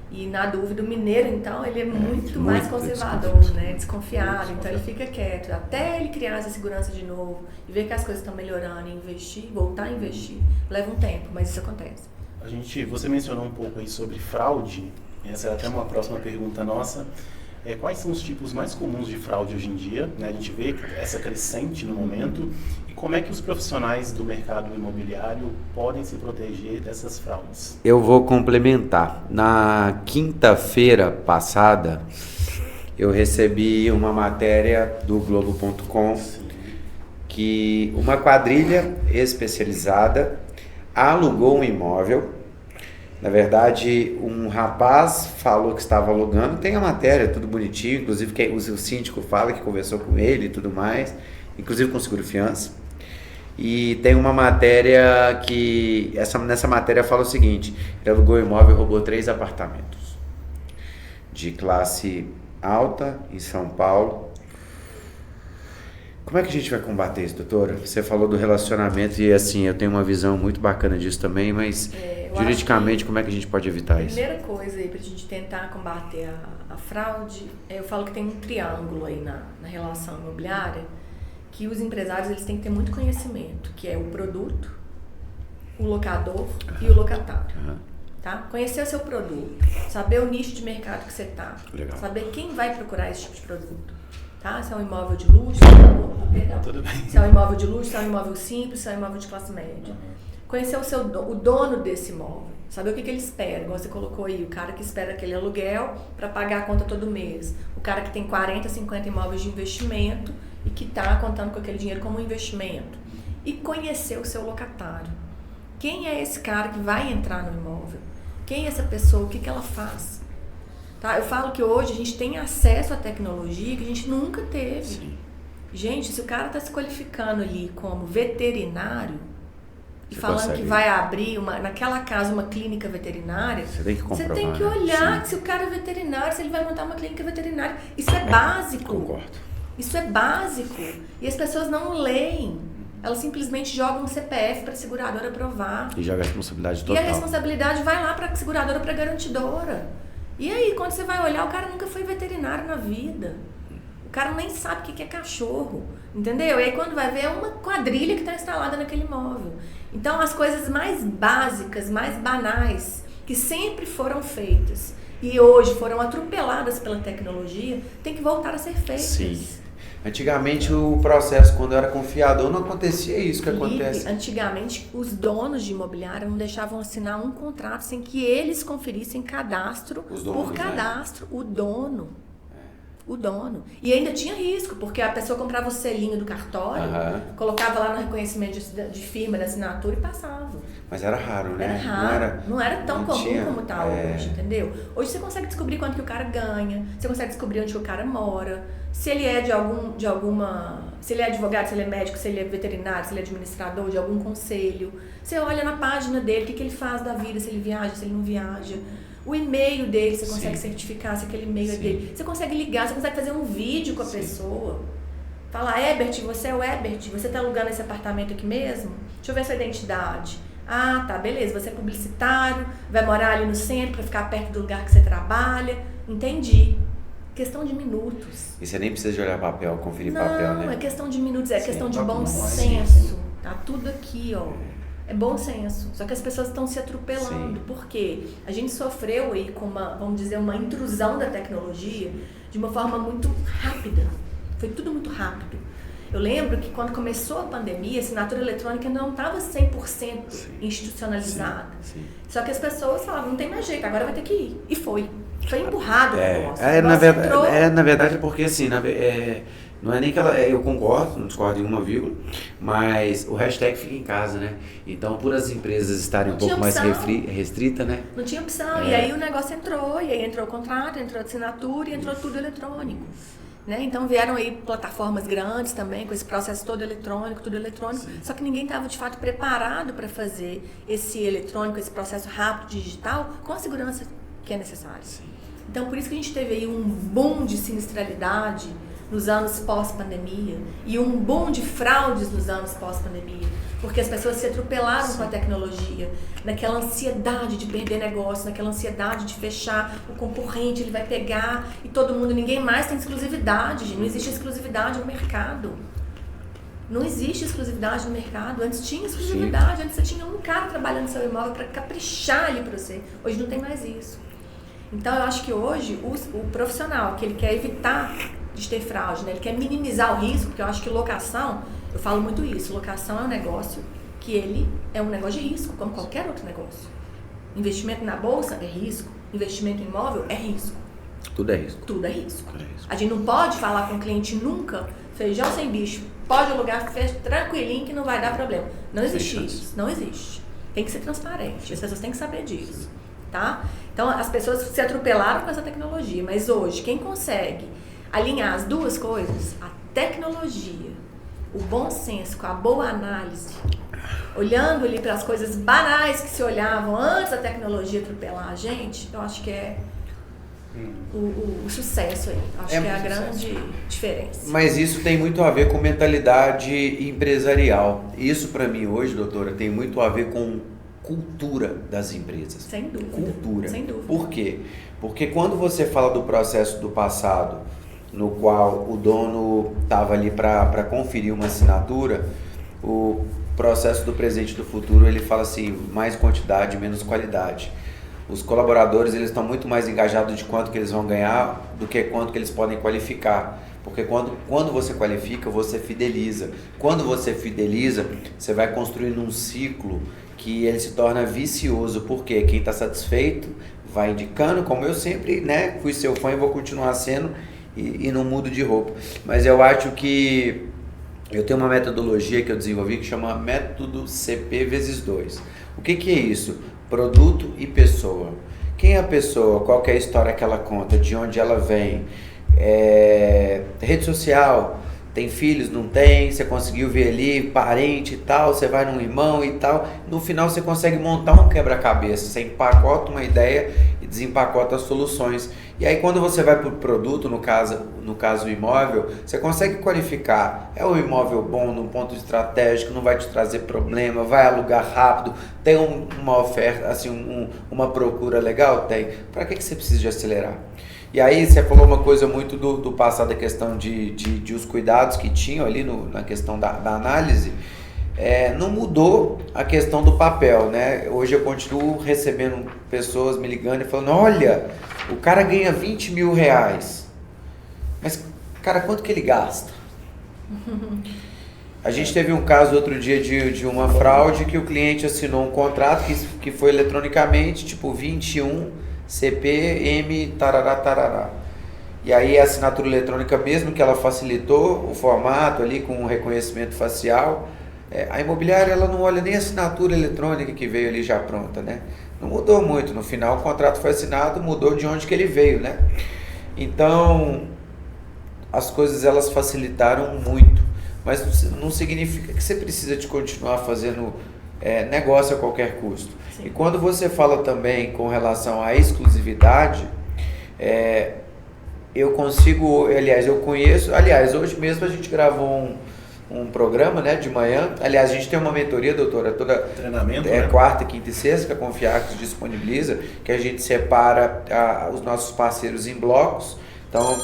E na dúvida, o mineiro, então, ele é muito mais conservador, né? Desconfiado, então ele fica quieto. Até ele criar essa segurança de novo e ver que as coisas estão melhorando e investir, voltar a investir, leva um tempo, mas isso acontece. Você mencionou um pouco aí sobre fraude, essa é até uma próxima pergunta nossa. Quais são os tipos mais comuns de fraude hoje em dia? Né? A gente vê essa crescente no momento. E como é que os profissionais do mercado imobiliário podem se proteger dessas fraudes? Eu vou complementar. Na quinta-feira passada, eu recebi uma matéria do Globo.com que uma quadrilha especializada alugou um imóvel. Na verdade, um rapaz falou que estava alugando, tem a matéria, tudo bonitinho, inclusive o síndico fala que conversou com ele e tudo mais, inclusive com seguro-fiança. E tem uma matéria que, nessa matéria fala o seguinte: ele alugou imóvel e roubou 3 apartamentos de classe alta em São Paulo. Como é que a gente vai combater isso, doutora? Você falou do relacionamento e assim, eu tenho uma visão muito bacana disso também, mas juridicamente como é que a gente pode evitar isso? A primeira coisa aí pra gente tentar combater a fraude, eu falo que tem um triângulo aí na relação imobiliária, que os empresários eles têm que ter muito conhecimento, que é o produto, o locador e o locatário. Tá? Conhecer o seu produto, saber o nicho de mercado que você está, saber quem vai procurar esse tipo de produto. Tá? Se é um imóvel de luxo, se é um imóvel de luxo, se é um imóvel simples, se é um imóvel de classe média. Conhecer o dono desse imóvel, saber o que ele espera, igual você colocou aí, o cara que espera aquele aluguel para pagar a conta todo mês, o cara que tem 40, 50 imóveis de investimento e que está contando com aquele dinheiro como um investimento. E conhecer o seu locatário. Quem é esse cara que vai entrar no imóvel? Quem é essa pessoa? O que ela faz? Tá? Eu falo que hoje a gente tem acesso à tecnologia que a gente nunca teve. Sim. Gente, se o cara está se qualificando ali como veterinário e falando que vai abrir naquela casa uma clínica veterinária, você tem que olhar que se o cara é veterinário, se ele vai montar uma clínica veterinária. Isso é básico. Concordo. Isso é básico. E as pessoas não leem. Elas simplesmente jogam um CPF para a seguradora aprovar. E joga a responsabilidade total. E a responsabilidade vai lá para a seguradora, para a garantidora. E aí, quando você vai olhar, o cara nunca foi veterinário na vida. O cara nem sabe o que é cachorro, entendeu? E aí, quando vai ver, é uma quadrilha que está instalada naquele imóvel. Então, as coisas mais básicas, mais banais, que sempre foram feitas e hoje foram atropeladas pela tecnologia, tem que voltar a ser feitas. Sim. Antigamente o processo, quando eu era confiador, não acontecia isso que acontece. Antigamente os donos de imobiliária não deixavam assinar um contrato sem que eles conferissem cadastro por cadastro, né? O dono. E ainda tinha risco, porque a pessoa comprava o selinho do cartório, colocava lá no reconhecimento de firma, de assinatura e passava. Mas era raro, né? Era raro. Não era tão comum como está hoje, entendeu? Hoje você consegue descobrir quanto que o cara ganha, você consegue descobrir onde que o cara mora, se ele é se ele é advogado, se ele é médico, se ele é veterinário, se ele é administrador de algum conselho. Você olha na página dele, o que ele faz da vida, se ele viaja, se ele não viaja. O e-mail dele, você consegue certificar se aquele e-mail é dele. Você consegue ligar, você consegue fazer um vídeo com a pessoa. Falar, Herbert, você é o Herbert, você está alugando esse apartamento aqui mesmo? Deixa eu ver sua identidade. Ah, tá, beleza, você é publicitário, vai morar ali no centro para ficar perto do lugar que você trabalha. Entendi. Questão de minutos. E você nem precisa de olhar papel, conferir papel, né? Não, é questão de minutos, é questão de bom senso. Tá tudo aqui, ó. É bom senso. Só que as pessoas estão se atropelando. Por quê? A gente sofreu aí com uma intrusão da tecnologia de uma forma muito rápida. Foi tudo muito rápido. Eu lembro que quando começou a pandemia, a assinatura eletrônica ainda não estava 100% institucionalizada. Só que as pessoas falavam, não tem mais jeito, agora vai ter que ir. E foi. Foi empurrado o negócio. Na verdade, porque assim, não é nem que eu concordo, não discordo em uma vírgula, mas o hashtag fica em casa, né? Então, por as empresas estarem um pouco mais restrita, né? Não tinha opção. E aí o negócio entrou, e aí entrou o contrato, entrou a assinatura e entrou tudo eletrônico. Né? Então vieram aí plataformas grandes também, com esse processo todo eletrônico, tudo eletrônico. Sim. Só que ninguém estava de fato preparado para fazer esse eletrônico, esse processo rápido, digital, com a segurança que é necessária. Sim. Então por isso que a gente teve aí um boom de sinistralidade nos anos pós-pandemia e um boom de fraudes nos anos pós-pandemia, porque as pessoas se atropelaram com a tecnologia, naquela ansiedade de perder negócio, naquela ansiedade de fechar, o concorrente ele vai pegar e todo mundo, ninguém mais tem exclusividade, gente. Não existe exclusividade no mercado. Não existe exclusividade no mercado. Antes tinha exclusividade, antes você tinha um cara trabalhando no seu imóvel para caprichar ali para você. Hoje não tem mais isso. Então eu acho que hoje o profissional que ele quer evitar de ter fraude, né? Ele quer minimizar o risco, porque eu acho que locação, eu falo muito isso, locação é um negócio que ele é um negócio de risco, como qualquer outro negócio. Investimento na bolsa é risco, investimento em imóvel é risco. Tudo é risco. Tudo é risco. A gente não pode falar com o cliente nunca, feijão sem bicho, pode alugar tranquilinho que não vai dar problema. Não existe isso, não existe. Tem que ser transparente, as pessoas têm que saber disso, tá? Então as pessoas se atropelaram com essa tecnologia, mas hoje quem consegue alinhar as duas coisas, a tecnologia o bom senso, com a boa análise, olhando ali para as coisas banais que se olhavam antes da tecnologia atropelar a gente, eu acho que é o sucesso aí. Acho que é a grande diferença. Mas isso tem muito a ver com mentalidade empresarial. Isso, para mim, hoje, doutora, tem muito a ver com cultura das empresas. Sem dúvida. Cultura. Sem dúvida. Por quê? Porque quando você fala do processo do passado, no qual o dono estava ali para conferir uma assinatura, o processo do presente e do futuro, ele fala assim, mais quantidade, menos qualidade. Os colaboradores, eles estão muito mais engajados de quanto que eles vão ganhar do que quanto que eles podem qualificar. Porque quando você qualifica, você fideliza. Quando você fideliza, você vai construindo um ciclo que ele se torna vicioso. Porque quem está satisfeito vai indicando, como eu sempre, né, fui seu fã e vou continuar sendo e não mudo de roupa. Mas eu acho que eu tenho uma metodologia que eu desenvolvi que chama método CP vezes 2. O que é isso? Produto e pessoa. Quem é a pessoa? Qual que é a história que ela conta? De onde ela vem? Rede social, tem filhos, não tem, você conseguiu ver ali, parente e tal, você vai num irmão e tal, no final você consegue montar um quebra-cabeça, você empacota uma ideia e desempacota as soluções. E aí quando você vai para o produto, no caso o imóvel, você consegue qualificar, é um imóvel bom num ponto estratégico, não vai te trazer problema, vai alugar rápido, tem uma oferta, assim, uma procura legal? Tem. Para que você precisa de acelerar? E aí você falou uma coisa muito do passado, a questão de os cuidados que tinham ali na questão da análise. Não mudou a questão do papel, né? Hoje eu continuo recebendo pessoas me ligando e falando, olha, o cara ganha 20 mil reais, mas cara, quanto que ele gasta? A gente teve um caso outro dia de uma fraude que o cliente assinou um contrato que foi eletronicamente, tipo 21 CPM tarará tarará. E aí a assinatura eletrônica mesmo, que ela facilitou o formato ali com o reconhecimento facial, a imobiliária ela não olha nem a assinatura eletrônica que veio ali já pronta, né? Não mudou muito, no final o contrato foi assinado, mudou de onde que ele veio, né? Então as coisas elas facilitaram muito, mas não significa que você precisa de continuar fazendo negócio a qualquer custo. Sim. E quando você fala também com relação à exclusividade, eu consigo, eu conheço, hoje mesmo a gente gravou um programa, né, de manhã. Aliás, a gente tem uma mentoria, doutora, toda treinamento, quarta, quinta e sexta, que a Confiax disponibiliza, que a gente separa os nossos parceiros em blocos. Então,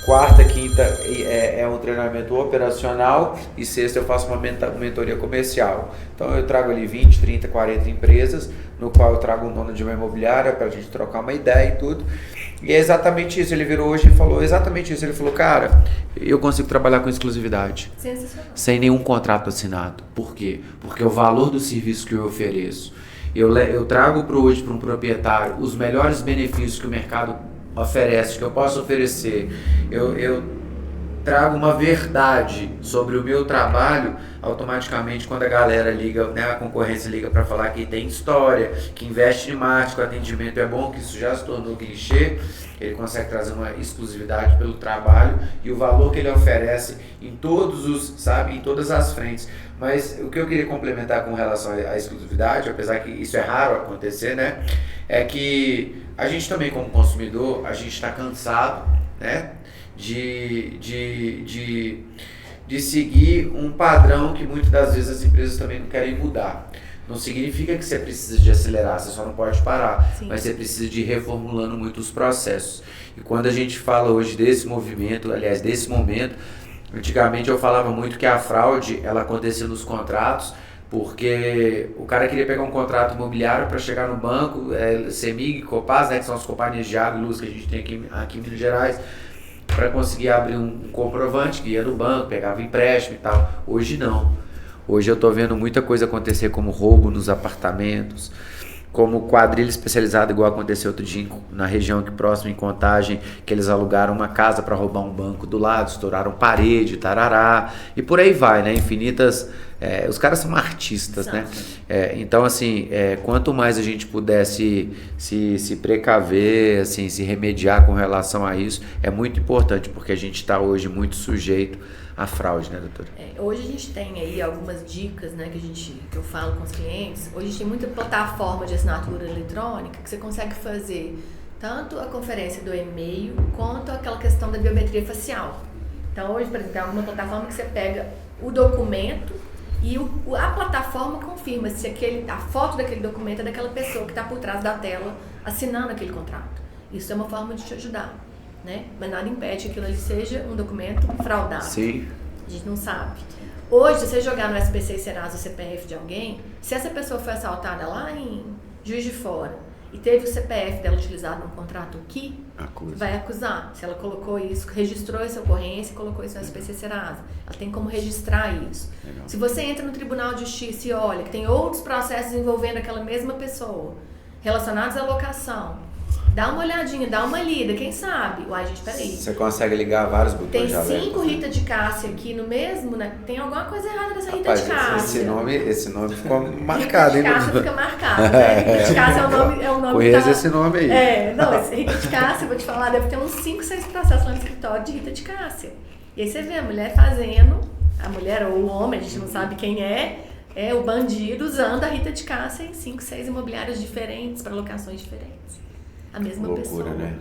quarta, quinta é um treinamento operacional e sexta eu faço uma mentoria comercial. Então eu trago ali 20, 30, 40 empresas, no qual eu trago um dono de uma imobiliária para a gente trocar uma ideia e tudo. E é exatamente isso, ele virou hoje e falou exatamente isso. Ele falou, cara, eu consigo trabalhar com exclusividade, sem nenhum contrato assinado. Por quê? Porque o valor do serviço que eu ofereço, eu trago hoje para um proprietário os melhores benefícios que o mercado oferece, que eu posso oferecer, eu trago uma verdade sobre o meu trabalho. Automaticamente quando a galera liga, né, a concorrência liga para falar que tem história, que investe em marketing, que o atendimento é bom, que isso já se tornou clichê, ele consegue trazer uma exclusividade pelo trabalho e o valor que ele oferece em em todas as frentes. Mas o que eu queria complementar com relação à exclusividade, apesar que isso é raro acontecer, né, é que a gente também como consumidor, a gente está cansado, né, de seguir um padrão que muitas das vezes as empresas também não querem mudar. Não significa que você precisa de acelerar, você só não pode parar. Sim. Mas você precisa de ir reformulando muitos processos. E quando a gente fala hoje desse movimento, aliás, desse momento, antigamente eu falava muito que a fraude ela acontecia nos contratos, porque o cara queria pegar um contrato imobiliário para chegar no banco, CEMIG, Copasa, né, que são as companhias de água e luz que a gente tem aqui em Minas Gerais, para conseguir abrir um comprovante que ia no banco, pegava empréstimo e tal. Hoje não. Hoje eu estou vendo muita coisa acontecer, como roubo nos apartamentos, como quadrilha especializada, igual aconteceu outro dia na região aqui próxima, em Contagem, que eles alugaram uma casa para roubar um banco do lado, estouraram parede, tarará, e por aí vai, né? Infinitas... os caras são artistas, né? Então, assim, quanto mais a gente pudesse se precaver, assim, se remediar com relação a isso, é muito importante, porque a gente está hoje muito sujeito a fraude, né, doutora? Hoje a gente tem aí algumas dicas, né, que eu falo com os clientes. Hoje a gente tem muita plataforma de assinatura eletrônica que você consegue fazer tanto a conferência do e-mail quanto aquela questão da biometria facial. Então hoje, por exemplo, tem alguma plataforma que você pega o documento e a plataforma confirma se a foto daquele documento é daquela pessoa que está por trás da tela assinando aquele contrato. Isso é uma forma de te ajudar, né? Mas nada impede que aquilo ali seja um documento fraudável. Sim. A gente não sabe. Hoje, se você jogar no SPC e Serasa o CPF de alguém, se essa pessoa foi assaltada lá em Juiz de Fora e teve o CPF dela utilizado num contrato aqui, vai acusar. Se ela colocou isso, registrou essa ocorrência e colocou isso no SPC Serasa, ela tem como registrar isso. Legal. Se você entra no Tribunal de Justiça e olha que tem outros processos envolvendo aquela mesma pessoa, relacionados à locação, dá uma olhadinha, dá uma lida, quem sabe? Uai, gente, peraí. Você consegue ligar vários botões tem de alerta. 5 Rita de Cássia aqui no mesmo, né? Tem alguma coisa errada nessa Rita de Cássia. Esse nome ficou marcado, hein? Rita de Cássia fica marcado, né? Rita de Cássia é o nome Conheço esse nome aí. Esse Rita de Cássia, vou te falar, deve ter uns 5, 6 processos lá no escritório de Rita de Cássia. E aí você vê a mulher fazendo, a mulher ou o homem, a gente não sabe quem é o bandido usando a Rita de Cássia em 5, 6 imobiliários diferentes, para locações diferentes. A mesma pessoa. Né?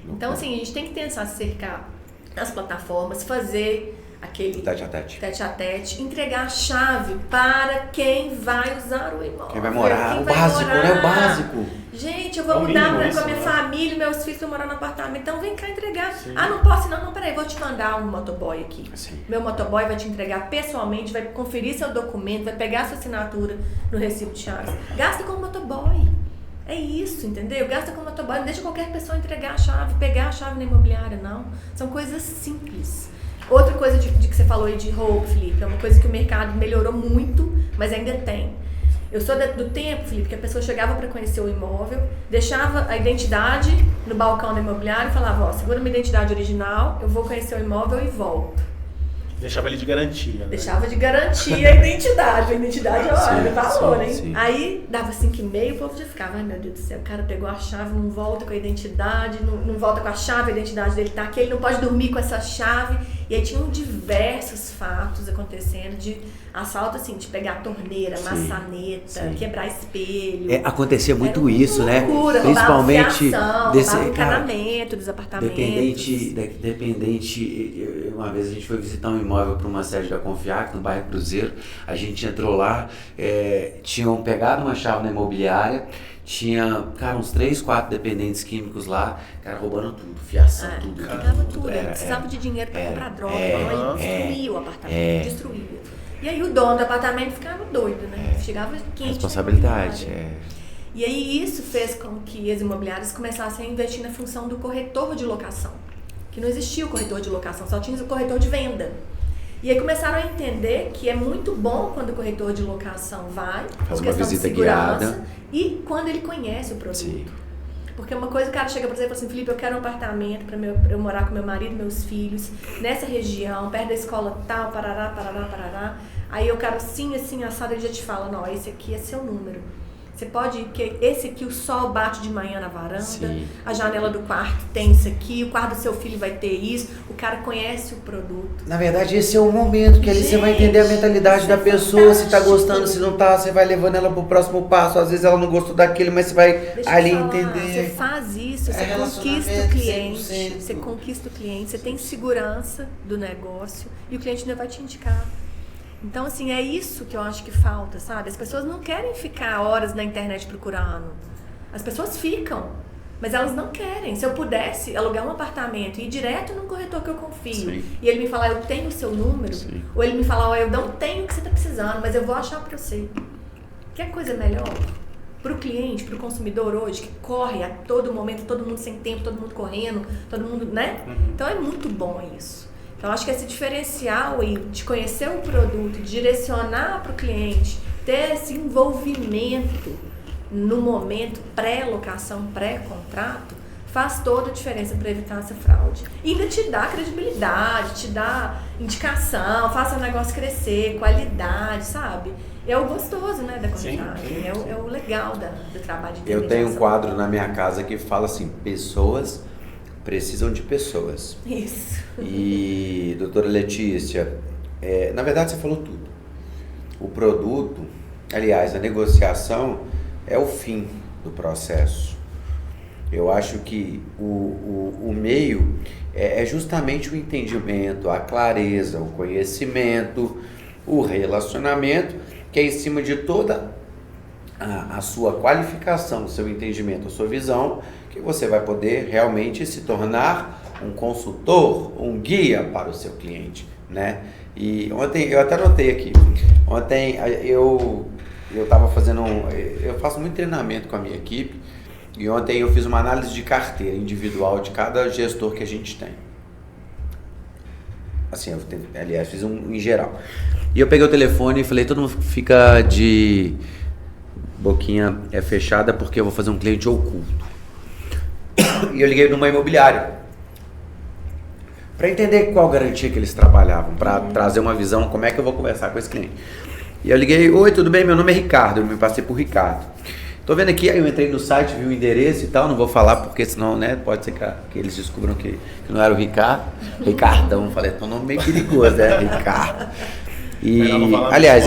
Então, assim, a gente tem que tentar cercar as plataformas, fazer aquele tete-a-tete, entregar a chave para quem vai usar o imóvel. Quem vai morar, o básico, né? O básico. Gente, eu vou mudar com a minha família, meus filhos vão morar no apartamento, então vem cá entregar. Sim. Não posso não, peraí, vou te mandar um motoboy aqui. Sim. Meu motoboy vai te entregar pessoalmente, vai conferir seu documento, vai pegar sua assinatura no recibo de chaves. Gasta com o motoboy. É isso, entendeu? Gasta com motoboy, não deixa qualquer pessoa entregar a chave, pegar a chave na imobiliária, não. São coisas simples. Outra coisa de que você falou aí de roubo, Felipe, é uma coisa que o mercado melhorou muito, mas ainda tem. Eu sou do tempo, Felipe, que a pessoa chegava para conhecer o imóvel, deixava a identidade no balcão da imobiliária e falava, segura minha identidade original, eu vou conhecer o imóvel e volto. Deixava ele de garantia, né? Deixava de garantia a identidade. A identidade é valor, hein? Sim. Aí dava 5,5, o povo já ficava, ai meu Deus do céu, o cara pegou a chave, não volta com a identidade, não volta com a chave, a identidade dele tá aqui, ele não pode dormir com essa chave. E aí tinham diversos fatos acontecendo de assalto, assim, de pegar torneira, maçaneta, quebrar espelho. Acontecia muito isso, né? Loucura, principalmente roubar encanamento dos apartamentos. Dependente, uma vez a gente foi visitar um imóvel para uma sede da Confiac, no bairro Cruzeiro, a gente entrou lá, tinham pegado uma chave na imobiliária, tinha, cara, uns 3, 4 dependentes químicos lá, cara, roubando tudo, fiação, tudo. Pegava tudo, ele precisava de dinheiro para comprar droga, então ele destruía o apartamento, destruía. E aí o dono do apartamento ficava doido, né? Chegava quente. Responsabilidade, E aí isso fez com que as imobiliárias começassem a investir na função do corretor de locação. Que não existia o corretor de locação, só tinha o corretor de venda. E aí começaram a entender que é muito bom quando o corretor de locação vai, faz uma visita guiada, e quando ele conhece o produto. Sim. Porque uma coisa, o cara chega, por exemplo, assim, Felipe, eu quero um apartamento para eu morar com meu marido e meus filhos, nessa região, perto da escola tal, parará. Aí eu quero assim, assado, ele já te fala, não, esse aqui é seu número. Você pode, que esse aqui o sol bate de manhã na varanda, a janela do quarto tem isso aqui, o quarto do seu filho vai ter isso, o cara conhece o produto. Na verdade, esse é o momento que ali você vai entender a mentalidade da pessoa, se tá gostando, se não tá, você vai levando ela pro próximo passo, às vezes ela não gostou daquele, mas você vai ali entender. Você faz isso, você conquista o cliente, você conquista o cliente, você tem segurança do negócio e o cliente ainda vai te indicar. Então, assim, é isso que eu acho que falta, sabe? As pessoas não querem ficar horas na internet procurando. As pessoas ficam, mas elas não querem. Se eu pudesse alugar um apartamento e ir direto num corretor que eu confio, e ele me falar, eu tenho o seu número, ou ele me falar, eu não tenho o que você está precisando, mas eu vou achar para você. Quer coisa melhor? Para o cliente, para o consumidor hoje, que corre a todo momento, todo mundo sem tempo, todo mundo correndo, todo mundo, né? Então, é muito bom isso. Então, acho que esse diferencial aí de conhecer o produto, direcionar para o cliente, ter esse envolvimento no momento pré-locação, pré-contrato, faz toda a diferença para evitar essa fraude. E ainda te dá credibilidade, te dá indicação, faça o negócio crescer, qualidade, sabe? É o gostoso, né, da contagem, é o legal do trabalho de intermediação. Eu tenho um quadro na minha casa que fala assim, pessoas precisam de pessoas. Isso. E, doutora Letícia, na verdade você falou tudo. O produto, aliás, a negociação é o fim do processo. Eu acho que o meio é justamente o entendimento, a clareza, o conhecimento, o relacionamento, que é em cima de toda a sua qualificação, o seu entendimento, a sua visão, que você vai poder realmente se tornar um consultor, um guia para o seu cliente, né? E ontem, eu até anotei aqui, ontem eu estava fazendo eu faço muito treinamento com a minha equipe, e ontem eu fiz uma análise de carteira individual de cada gestor que a gente tem. Assim, aliás, fiz um em geral. E eu peguei o telefone e falei, todo mundo fica de boquinha fechada porque eu vou fazer um cliente oculto. E eu liguei numa imobiliária para entender qual garantia que eles trabalhavam, para trazer uma visão, como é que eu vou conversar com esse cliente. E eu liguei, oi, tudo bem? Meu nome é Ricardo, eu me passei por Ricardo. Tô vendo aqui, aí eu entrei no site, vi o endereço e tal, não vou falar porque senão, né, pode ser que eles descubram que não era o Ricardo. Ricardão, falei, é um nome meio perigoso, né, Ricardo. E, aliás,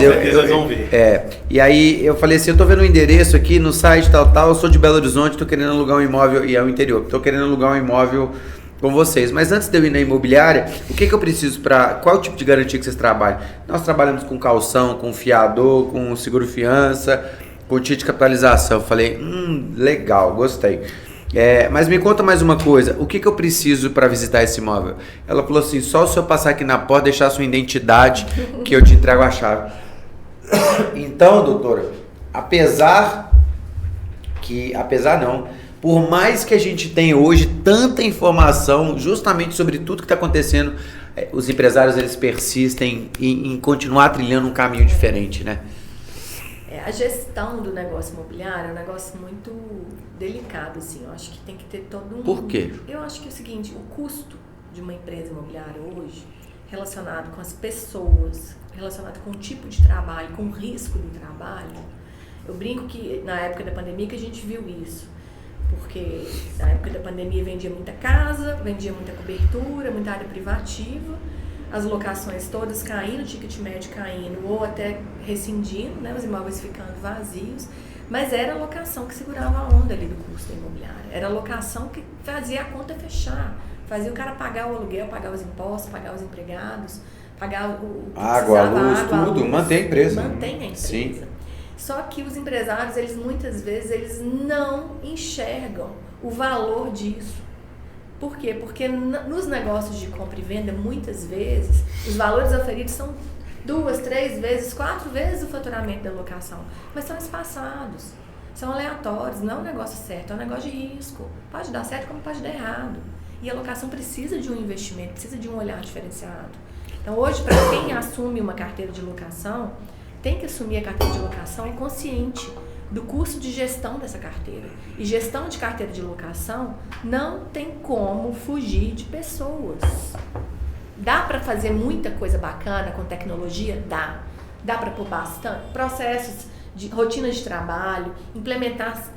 e aí eu falei assim, eu tô vendo o endereço aqui no site tal, eu sou de Belo Horizonte, tô querendo alugar um imóvel, e é o interior, tô querendo alugar um imóvel com vocês, mas antes de eu ir na imobiliária, o que eu preciso qual tipo de garantia que vocês trabalham? Nós trabalhamos com calção, com fiador, com seguro-fiança, com título de capitalização. Eu falei, legal, gostei. Mas me conta mais uma coisa, o que eu preciso para visitar esse imóvel? Ela falou assim, só o senhor passar aqui na porta, deixar a sua identidade, que eu te entrego a chave. Então, doutora, por mais que a gente tenha hoje tanta informação justamente sobre tudo que está acontecendo, os empresários eles persistem em continuar trilhando um caminho diferente, né? A gestão do negócio imobiliário é um negócio muito delicado, assim. Eu acho que tem que ter todo um... Por quê? Eu acho que é o seguinte, o custo de uma empresa imobiliária hoje, relacionado com as pessoas, relacionado com o tipo de trabalho, com o risco do trabalho, eu brinco que na época da pandemia que a gente viu isso. Porque na época da pandemia vendia muita casa, vendia muita cobertura, muita área privativa, as locações todas caindo, o ticket médio caindo ou até rescindindo, né, os imóveis ficando vazios, mas era a locação que segurava a onda ali do custo imobiliário, era a locação que fazia a conta fechar, fazia o cara pagar o aluguel, pagar os impostos, pagar os empregados, pagar o que água, luz, tudo, mantém a empresa. Mantém a empresa. Sim. Só que os empresários, eles muitas vezes, eles não enxergam o valor disso. Por quê? Porque nos negócios de compra e venda, muitas vezes, os valores oferidos são 2, 3 vezes, 4 vezes o faturamento da locação. Mas são espaçados, são aleatórios, não é um negócio certo, é um negócio de risco. Pode dar certo como pode dar errado. E a locação precisa de um investimento, precisa de um olhar diferenciado. Então hoje, para quem assume uma carteira de locação, tem que assumir a carteira de locação consciente do custo de gestão dessa carteira. E gestão de carteira de locação não tem como fugir de pessoas. Dá para fazer muita coisa bacana com tecnologia? Dá. Dá para pôr bastante processos, rotinas de trabalho, implementar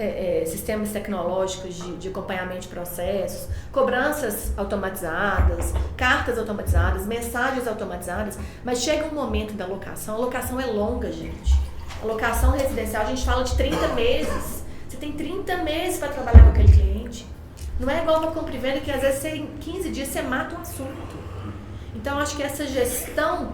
sistemas tecnológicos de acompanhamento de processos, cobranças automatizadas, cartas automatizadas, mensagens automatizadas, mas chega um momento da locação, a locação é longa, gente. A locação residencial, a gente fala de 30 meses. Você tem 30 meses para trabalhar com aquele cliente. Não é igual uma compra e venda que às vezes em 15 dias você mata o assunto. Então, acho que essa gestão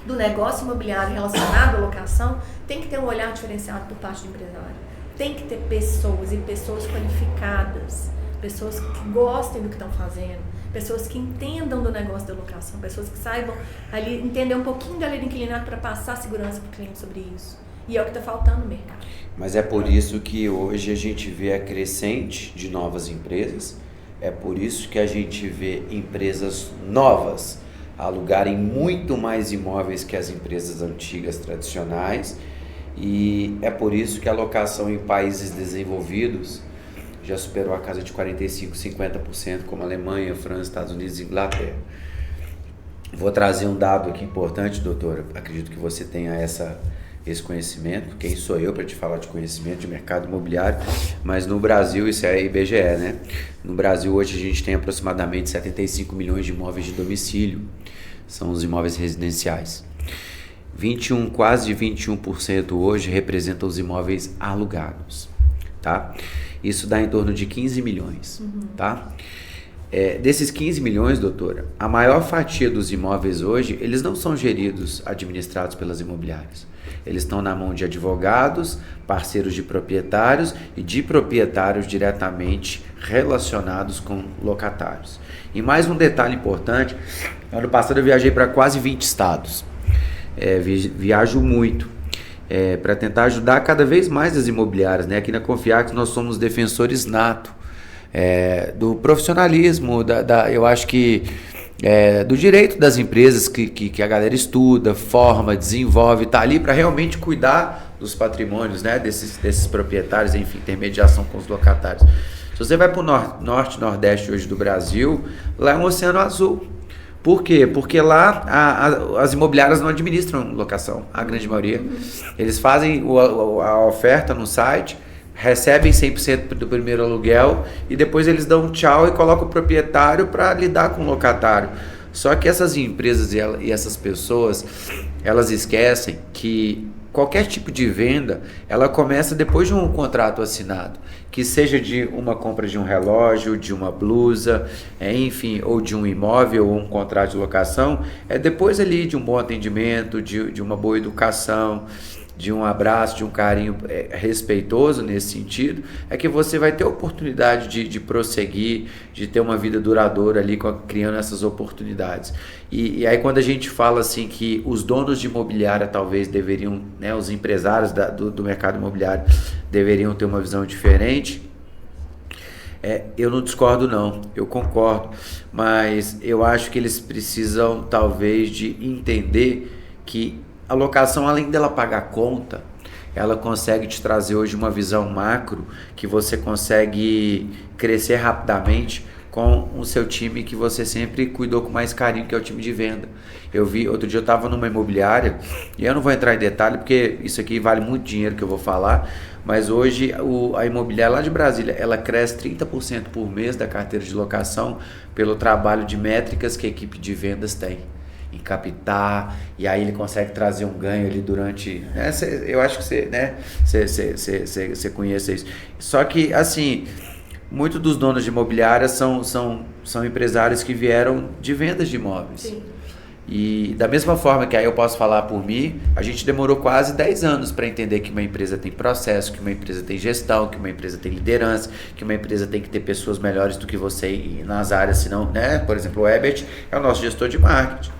do negócio imobiliário relacionado à locação tem que ter um olhar diferenciado por parte do empresário. Tem que ter pessoas e pessoas qualificadas, pessoas que gostem do que estão fazendo, pessoas que entendam do negócio da locação, pessoas que saibam ali entender um pouquinho da lei do inquilinato para passar segurança para o cliente sobre isso. E é o que está faltando no mercado. Mas é por isso que hoje a gente vê a crescente de novas empresas, é por isso que a gente vê empresas novas alugarem muito mais imóveis que as empresas antigas tradicionais, e é por isso que a locação em países desenvolvidos já superou a casa de 45%, 50%, como Alemanha, França, Estados Unidos e Inglaterra. Vou trazer um dado aqui importante, doutora, acredito que você tenha esse conhecimento. Quem sou eu para te falar de conhecimento de mercado imobiliário? Mas no Brasil, isso é IBGE, né? No Brasil hoje a gente tem aproximadamente 75 milhões de imóveis de domicílio, são os imóveis residenciais. Quase 21% hoje representam os imóveis alugados, tá? Isso dá em torno de 15 milhões, tá? Desses 15 milhões, doutora, a maior fatia dos imóveis hoje, eles não são geridos, administrados pelas imobiliárias. Eles estão na mão de advogados, parceiros de proprietários e de proprietários diretamente relacionados com locatários. E mais um detalhe importante, ano passado eu viajei para quase 20 estados. Viajo muito para tentar ajudar cada vez mais as imobiliárias, né? Aqui na Confiax nós somos defensores nato do profissionalismo, eu acho que do direito das empresas que a galera estuda, forma, desenvolve, está ali para realmente cuidar dos patrimônios, né? desses proprietários, enfim, intermediação com os locatários. Se você vai para o norte, nordeste hoje do Brasil, lá é um oceano azul. Por quê? Porque lá as imobiliárias não administram locação, a grande maioria. Eles fazem a oferta no site, recebem 100% do primeiro aluguel e depois eles dão um tchau e colocam o proprietário para lidar com o locatário. Só que essas empresas e essas pessoas, elas esquecem que qualquer tipo de venda, ela começa depois de um contrato assinado, que seja de uma compra de um relógio, de uma blusa, enfim, ou de um imóvel ou um contrato de locação, depois ali de um bom atendimento, de uma boa educação, de um abraço, de um carinho respeitoso nesse sentido, que você vai ter a oportunidade de prosseguir, de ter uma vida duradoura ali, criando essas oportunidades. E aí quando a gente fala assim que os donos de imobiliária talvez deveriam, né, os empresários do mercado imobiliário deveriam ter uma visão diferente, eu não discordo não, eu concordo, mas eu acho que eles precisam talvez de entender que a locação, além dela pagar conta, ela consegue te trazer hoje uma visão macro que você consegue crescer rapidamente com o seu time que você sempre cuidou com mais carinho, que é o time de venda. Outro dia eu estava numa imobiliária, e eu não vou entrar em detalhe porque isso aqui vale muito dinheiro que eu vou falar, mas hoje a imobiliária lá de Brasília, ela cresce 30% por mês da carteira de locação pelo trabalho de métricas que a equipe de vendas tem em captar, e aí ele consegue trazer um ganho ali durante, né, eu acho que você conhece isso. Só que assim, muitos dos donos de imobiliária são empresários que vieram de vendas de imóveis. Sim. E da mesma forma que aí eu posso falar por mim, a gente demorou quase 10 anos para entender que uma empresa tem processo, que uma empresa tem gestão, que uma empresa tem liderança, que uma empresa tem que ter pessoas melhores do que você nas áreas, senão, né? Por exemplo, o Herbert é o nosso gestor de marketing.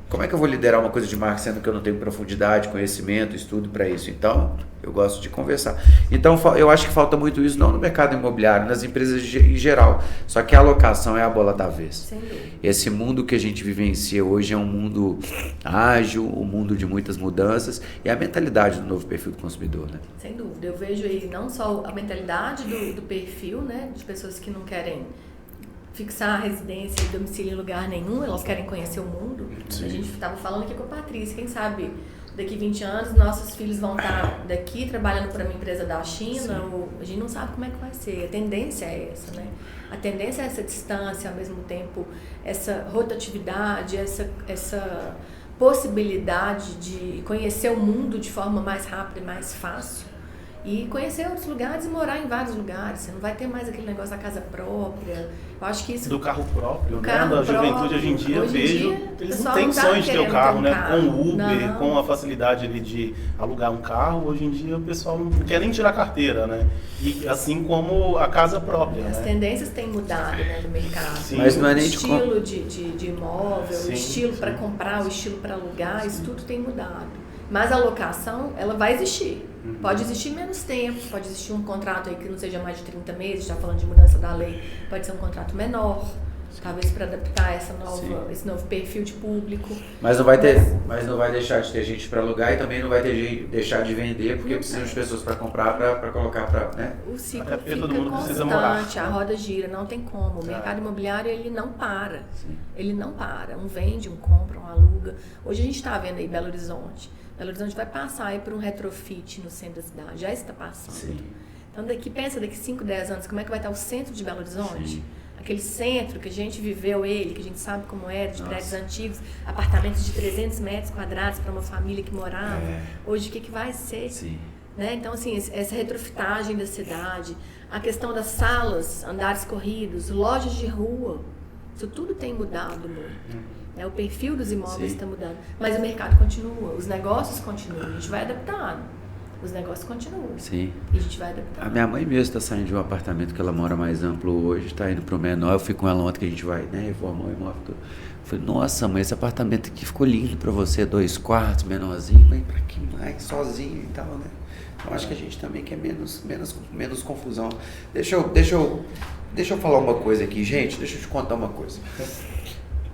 Como é que eu vou liderar uma coisa de marketing sendo que eu não tenho profundidade, conhecimento, estudo para isso? Então, eu gosto de conversar. Então, eu acho que falta muito isso, não no mercado imobiliário, nas empresas em geral. Só que a alocação é a bola da vez. Sem dúvida. Esse mundo que a gente vivencia hoje é um mundo ágil, um mundo de muitas mudanças, e a mentalidade do novo perfil do consumidor, né? Sem dúvida. Eu vejo aí não só a mentalidade do perfil, né, de pessoas que não querem fixar a residência e domicílio em lugar nenhum, elas querem conhecer o mundo. Sim. A gente estava falando aqui com a Patrícia, quem sabe daqui 20 anos nossos filhos vão estar daqui trabalhando para uma empresa da China, ou a gente não sabe como é que vai ser. A tendência é essa, né? A tendência é essa distância, ao mesmo tempo essa rotatividade, essa possibilidade de conhecer o mundo de forma mais rápida e mais fácil. E conhecer outros lugares e morar em vários lugares. Você não vai ter mais aquele negócio da casa própria. Eu acho que isso... Do carro próprio, né? Da juventude hoje em dia, eu vejo... Eles não têm sonho de ter um carro, né? Com o Uber, não. Com a facilidade ali de alugar um carro. Hoje em dia o pessoal não quer nem tirar carteira, né? E assim como a casa própria, As tendências têm mudado, né, no mercado. Sim. Mas não é nem o estilo de imóvel, sim, o estilo para comprar, o estilo para alugar, isso tudo tem mudado. Mas a locação, ela vai existir. Pode existir menos tempo, pode existir um contrato aí que não seja mais de 30 meses, já falando de mudança da lei, pode ser um contrato menor, talvez para adaptar esse novo perfil de público. Mas não vai deixar de ter gente para alugar e também não vai ter deixar de vender, porque precisam de pessoas para comprar, para colocar, né? O ciclo fica todo mundo precisa morar. A roda gira, não tem como. O mercado imobiliário, ele não para. Sim. Ele não para. Um vende, um compra, um aluga. Hoje a gente está vendo aí Belo Horizonte. Belo Horizonte vai passar aí por um retrofit no centro da cidade, já está passando. Sim. Então pensa daqui 5, 10 anos, como é que vai estar o centro de Belo Horizonte? Sim. Aquele centro que a gente viveu que a gente sabe como era, de prédios antigos, apartamentos de 300 metros quadrados para uma família que morava. Hoje, o que vai ser? Sim. Né? Então, assim, essa retrofitagem da cidade, a questão das salas, andares corridos, lojas de rua, isso tudo tem mudado muito. O perfil dos imóveis está mudando, mas o mercado continua, os negócios continuam, a gente vai adaptando. Os negócios continuam. Sim. E a gente vai adaptando. A minha mãe mesmo está saindo de um apartamento que ela mora mais amplo hoje, está indo para o menor. Eu fui com ela ontem que a gente vai, né, reformar o imóvel. Eu falei, nossa, mãe, esse apartamento aqui ficou lindo para você, 2 quartos, menorzinho, mas para que mais? Sozinho e tal, né? Eu acho que a gente também quer menos confusão. Deixa eu falar uma coisa aqui, gente, deixa eu te contar uma coisa.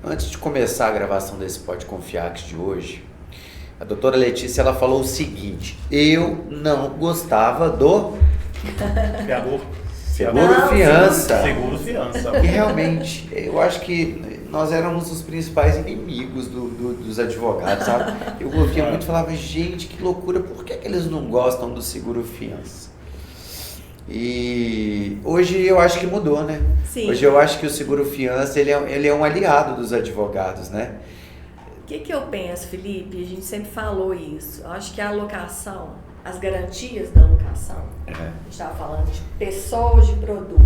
Antes de começar a gravação desse Pode Confiar de hoje, a doutora Letícia, ela falou o seguinte: eu não gostava do seguro-fiança. Seguro-fiança. E realmente, eu acho que nós éramos os principais inimigos dos advogados, sabe? Eu ouvia muito e falava, gente, que loucura, por que eles não gostam do seguro-fiança? E hoje eu acho que mudou, né? Sim. Hoje eu acho que o seguro-fiança, ele é um aliado dos advogados, né? O que eu penso, Felipe? A gente sempre falou isso. Eu acho que a alocação, as garantias da alocação, a gente estava falando de pessoas, de produto.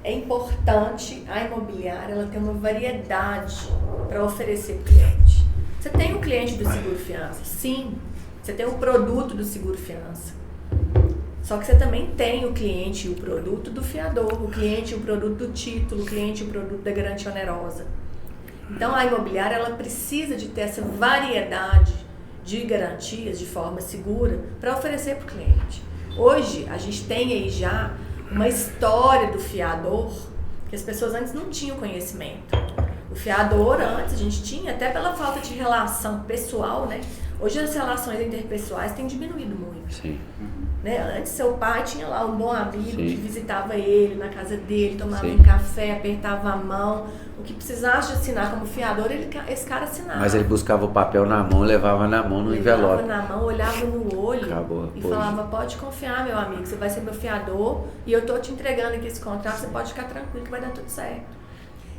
É importante a imobiliária ela ter uma variedade para oferecer para o cliente. Você tem o cliente do seguro-fiança? Sim. Você tem o produto do seguro-fiança. Só que você também tem o cliente e o produto do fiador, o cliente e o produto do título, o cliente e o produto da garantia onerosa. Então, a imobiliária ela precisa de ter essa variedade de garantias de forma segura para oferecer para o cliente. Hoje, a gente tem aí já uma história do fiador que as pessoas antes não tinham conhecimento. O fiador antes a gente tinha, até pela falta de relação pessoal, né? Hoje as relações interpessoais têm diminuído muito. Sim. Né? Antes seu pai tinha lá um bom amigo que visitava ele na casa dele, tomava um café, apertava a mão. O que precisasse de assinar como fiador, esse cara assinava. Mas ele buscava o papel na mão, levava na mão no envelope. Levava na mão, olhava no olho. Acabou, e falava, pode confiar, meu amigo, você vai ser meu fiador e eu tô te entregando aqui esse contrato, você pode ficar tranquilo que vai dar tudo certo.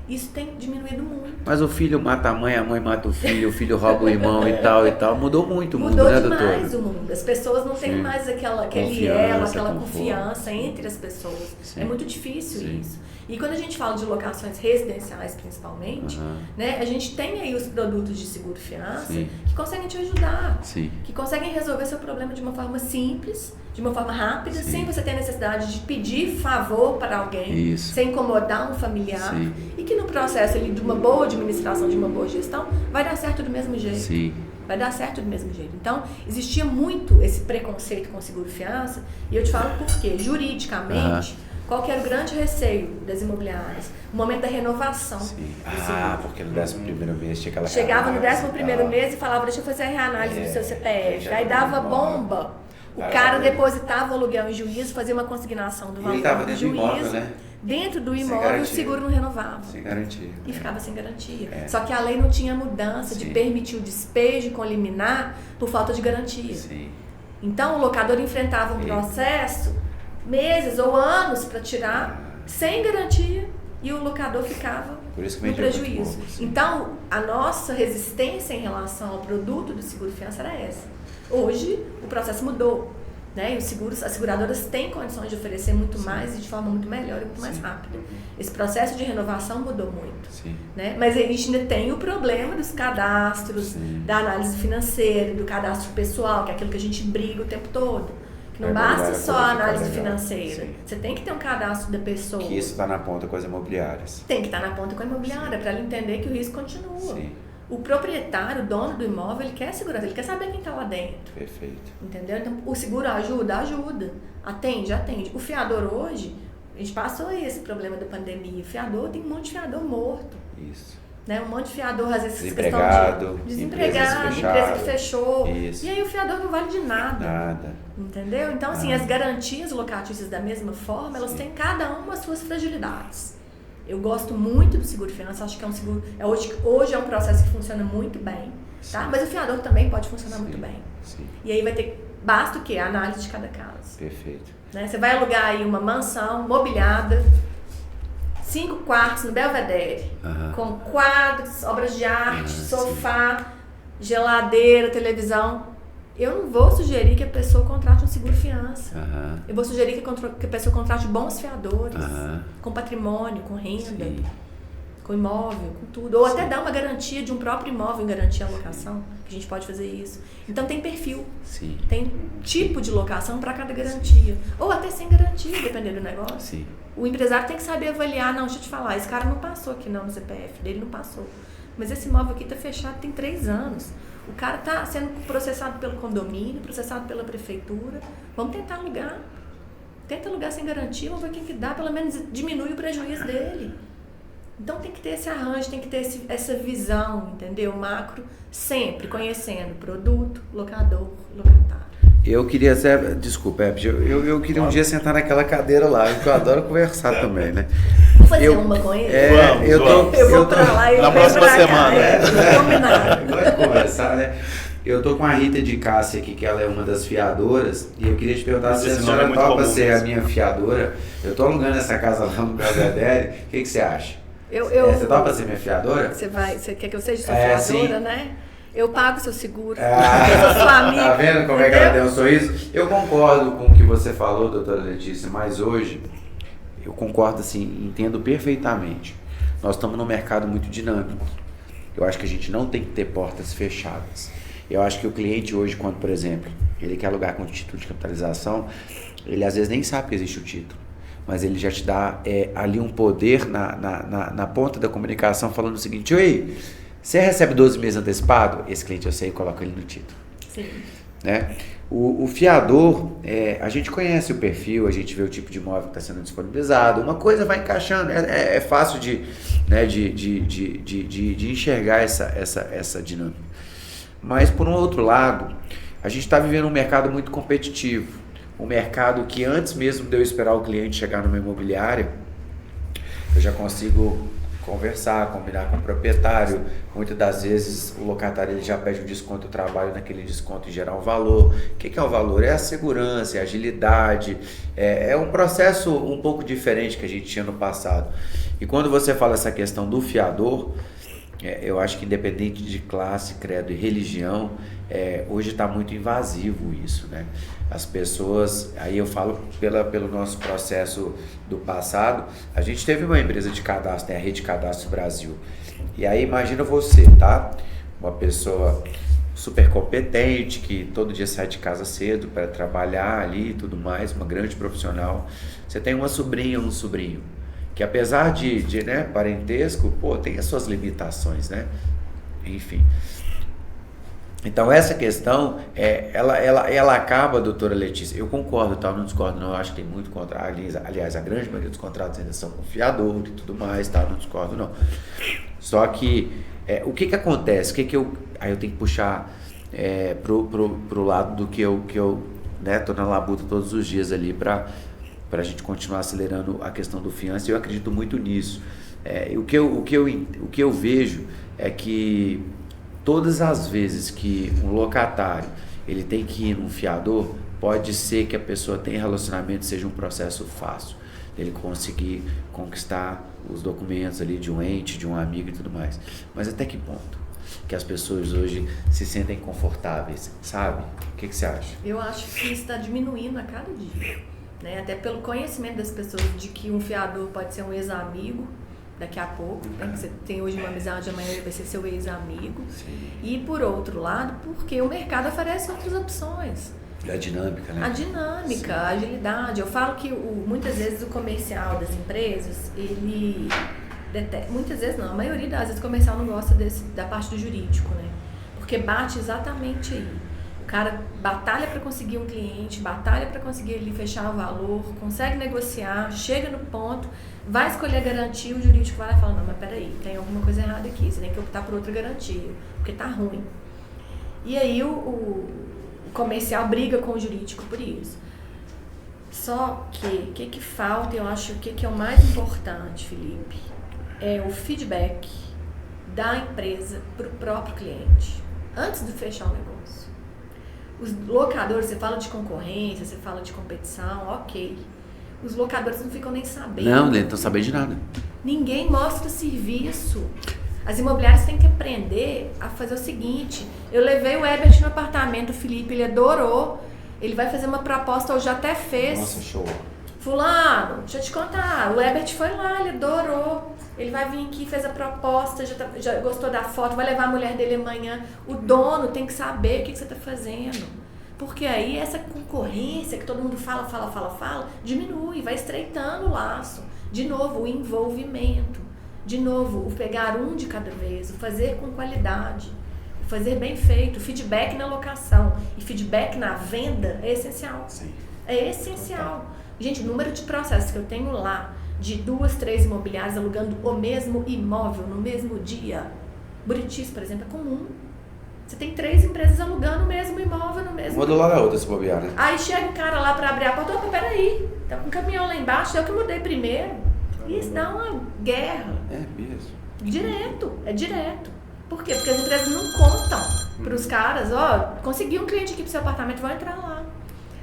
Isso tem diminuído muito. Mas o filho mata a mãe mata o filho rouba o irmão e tal. Mudou muito o mundo, Mudou né, demais doutor? o mundo. As pessoas não têm mais aquele elo, aquela confiança entre as pessoas. Sim. É muito difícil isso. E quando a gente fala de locações residenciais, principalmente, né, a gente tem aí os produtos de seguro-fiança que conseguem te ajudar, que conseguem resolver seu problema de uma forma simples, de uma forma rápida, sem você ter necessidade de pedir favor para alguém, sem incomodar um familiar, e que no processo ali, de uma boa administração, de uma boa gestão, vai dar certo do mesmo jeito. Vai dar certo do mesmo jeito. Então, existia muito esse preconceito com o seguro-fiança, e eu te falo por quê. Juridicamente, qual que era o grande receio das imobiliárias? O momento da renovação. Porque no 11º mês tinha aquela chegava no 11º mês e falava, deixa eu fazer a reanálise do seu CPF. Aí dava bomba. O cara depositava o aluguel em juízo, fazia uma consignação do valor do juízo. Imóvel, né? Dentro do imóvel, o seguro não renovava. Sem garantia. E ficava sem garantia. Só que a lei não tinha mudança de permitir o despejo com liminar por falta de garantia. Então, o locador enfrentava um processo, meses ou anos, para tirar, sem garantia, e o locador ficava no prejuízo. Então, a nossa resistência em relação ao produto do seguro-fiança era essa. Hoje, o processo mudou. Né? E as seguradoras têm condições de oferecer muito mais e de forma muito melhor e muito mais rápida. Esse processo de renovação mudou muito. Né? Mas a gente ainda tem o problema dos cadastros, da análise financeira, do cadastro pessoal, que é aquilo que a gente briga o tempo todo. Que não basta só a análise financeira. Você tem que ter um cadastro da pessoa. Que isso está na ponta com as imobiliárias. Tem que estar na ponta com a imobiliária, para ela entender que o risco continua. O proprietário, o dono do imóvel, ele quer segurança, ele quer saber quem está lá dentro. Perfeito. Entendeu? Então, o seguro ajuda? Ajuda. Atende? Atende. O fiador hoje, a gente passou aí esse problema da pandemia. O fiador, tem um monte de fiador morto. Isso. Né? Um monte de fiador, às vezes, desempregado, empresa que fechou. Isso. E aí o fiador não vale de nada. Entendeu? Então, assim, as garantias locatícias da mesma forma, elas têm cada uma as suas fragilidades. Eu gosto muito do seguro-fiança, acho que é um seguro. Hoje é um processo que funciona muito bem. tá? Mas o fiador também pode funcionar muito bem. Sim. E aí basta o quê? A análise de cada caso. Perfeito. Né? Você vai alugar aí uma mansão mobiliada, 5 quartos no Belvedere, com quadros, obras de arte, sofá, geladeira, televisão. Eu não vou sugerir que a pessoa contrate um seguro-fiança. Eu vou sugerir que a pessoa contrate bons fiadores, com patrimônio, com renda, com imóvel, com tudo. Ou até dar uma garantia de um próprio imóvel em garantia à locação, que a gente pode fazer isso. Então tem perfil, tem tipo de locação para cada garantia. Ou até sem garantia, dependendo do negócio. O empresário tem que saber avaliar, não, deixa eu te falar, esse cara não passou aqui não no CPF dele, não passou. Mas esse imóvel aqui está fechado tem 3 anos. O cara está sendo processado pelo condomínio, processado pela prefeitura. Vamos tentar alugar. Tenta alugar sem garantia, vamos ver quem que dá, pelo menos diminui o prejuízo dele. Então tem que ter esse arranjo, tem que ter essa visão, entendeu? Macro, sempre conhecendo produto, locador, locatário. Eu queria até, desculpa, eu queria um dia sentar naquela cadeira lá, porque eu adoro conversar também, né? Vamos fazer uma com ele? Eu vou pra lá e na próxima semana. Combinado. Eu gosto de conversar, né? Eu tô com a Rita de Cássia aqui, que ela é uma das fiadoras, e eu queria te perguntar se a senhora topa ser a minha fiadora. Eu tô alugando essa casa lá no Belvedere, o que você acha? Você topa ser minha fiadora? Você quer que eu seja sua fiadora, sim, né? Eu pago seu seguro. Eu sou sua amiga. Tá vendo como é que ela deu um sorriso? Eu concordo com o que você falou, doutora Letícia, mas hoje eu concordo, assim, entendo perfeitamente. Nós estamos num mercado muito dinâmico. Eu acho que a gente não tem que ter portas fechadas. Eu acho que o cliente hoje, quando, por exemplo, ele quer alugar com título de capitalização, ele às vezes nem sabe que existe o título, mas ele já te dá ali um poder na ponta da comunicação falando o seguinte: oi, você recebe 12 meses antecipado? Esse cliente eu sei e coloco ele no título. Sim. Né? O fiador, a gente conhece o perfil, a gente vê o tipo de imóvel que está sendo disponibilizado, uma coisa vai encaixando, é fácil de enxergar essa dinâmica. Mas, por um outro lado, a gente está vivendo um mercado muito competitivo, um mercado que antes mesmo de eu esperar o cliente chegar numa imobiliária, eu já consigo conversar, combinar com o proprietário. Muitas das vezes o locatário ele já pede um desconto, eu trabalho naquele desconto e gerar um valor. O que é o valor? É a segurança, é a agilidade, é um processo um pouco diferente que a gente tinha no passado. E quando você fala essa questão do fiador, eu acho que independente de classe, credo e religião, hoje está muito invasivo isso, né? As pessoas, aí eu falo pelo nosso processo do passado, a gente teve uma empresa de cadastro, né, a Rede Cadastro Brasil, e aí imagina você, tá? Uma pessoa super competente, que todo dia sai de casa cedo para trabalhar ali e tudo mais, uma grande profissional, você tem uma sobrinha ou um sobrinho, que apesar de né, parentesco, tem as suas limitações, né? Enfim. Então essa questão, ela acaba, doutora Letícia, eu concordo, tá? Não discordo não, eu acho que tem muito contrato, aliás, a grande maioria dos contratos ainda são com fiador e tudo mais, tá? Não discordo não. Só que, o que acontece? Aí eu tenho que puxar pro lado do que eu né, tô na labuta todos os dias ali para a gente continuar acelerando a questão do fiança, e eu acredito muito nisso. O que eu vejo é que todas as vezes que um locatário ele tem que ir num fiador, pode ser que a pessoa tenha relacionamento, seja um processo fácil, ele conseguir conquistar os documentos ali de um ente, de um amigo e tudo mais. Mas até que ponto que as pessoas hoje se sentem confortáveis, sabe? O que você acha? Eu acho que isso está diminuindo a cada dia, né? Até pelo conhecimento das pessoas de que um fiador pode ser um ex-amigo daqui a pouco, né? Que você tem hoje uma amizade, amanhã ele vai ser seu ex-amigo. Sim. E por outro lado, porque o mercado oferece outras opções. A dinâmica, né? A dinâmica, sim, a agilidade. Eu falo que muitas vezes o comercial das empresas, ele muitas vezes não, a maioria das vezes o comercial não gosta da parte do jurídico, né? Porque bate exatamente aí. O cara batalha para conseguir um cliente, batalha para conseguir ele fechar o valor, consegue negociar, chega no ponto, vai escolher a garantia, o jurídico vai lá e fala: não, mas peraí, tem alguma coisa errada aqui, você tem que optar por outra garantia, porque tá ruim. E aí o comercial briga com o jurídico por isso. Só que o que falta, eu acho que é o mais importante, Felipe, é o feedback da empresa para o próprio cliente. antes de fechar o negócio. Os locadores, você fala de concorrência, você fala de competição, ok. Os locadores não ficam nem sabendo. Não estão sabendo de nada. Ninguém mostra serviço. As imobiliárias têm que aprender a fazer o seguinte. Eu levei o Herbert no apartamento, o Felipe, ele adorou. Ele vai fazer uma proposta, hoje até fez. Nossa, show. Fulano, deixa eu te contar, o Herbert foi lá, ele adorou. Ele vai vir aqui, fez a proposta, já gostou da foto, vai levar a mulher dele amanhã. O dono tem que saber o que você está fazendo. Porque aí essa concorrência que todo mundo fala, diminui, vai estreitando o laço. De novo, o envolvimento. De novo, o pegar um de cada vez, o fazer com qualidade, o fazer bem feito, o feedback na locação e feedback na venda é essencial. Sim. É essencial. Gente, o número de processos que eu tenho lá, de 2, 3 imobiliárias alugando o mesmo imóvel no mesmo dia. Buritis, por exemplo, é comum. Você tem 3 empresas alugando o mesmo imóvel no mesmo dia. Uma do lado da outra, esse bobear, né? Aí chega o cara lá pra abrir a porta, opa, peraí, tá com um caminhão lá embaixo, eu que mudei primeiro. E isso dá uma guerra. É mesmo. É direto. Por quê? Porque as empresas não contam pros caras, consegui um cliente aqui pro seu apartamento, vão entrar lá.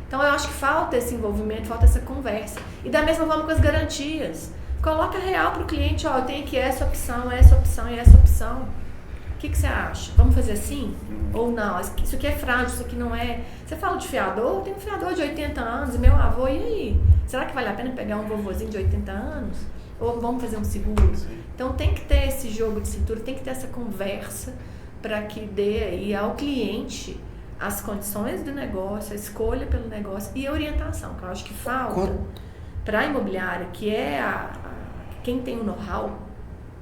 Então eu acho que falta esse envolvimento, falta essa conversa. E da mesma forma com as garantias. Coloca real pro cliente, eu tenho aqui essa opção e essa opção. O que você acha? Vamos fazer assim? Ou não? Isso aqui é frágil, isso aqui não é. Você fala de fiador? Tem um fiador de 80 anos, meu avô, e aí? Será que vale a pena pegar um vovozinho de 80 anos? Ou vamos fazer um seguro? Então tem que ter esse jogo de cintura, tem que ter essa conversa para que dê aí ao cliente as condições do negócio, a escolha pelo negócio e a orientação, que eu acho que falta para a imobiliária, que é quem tem o know-how,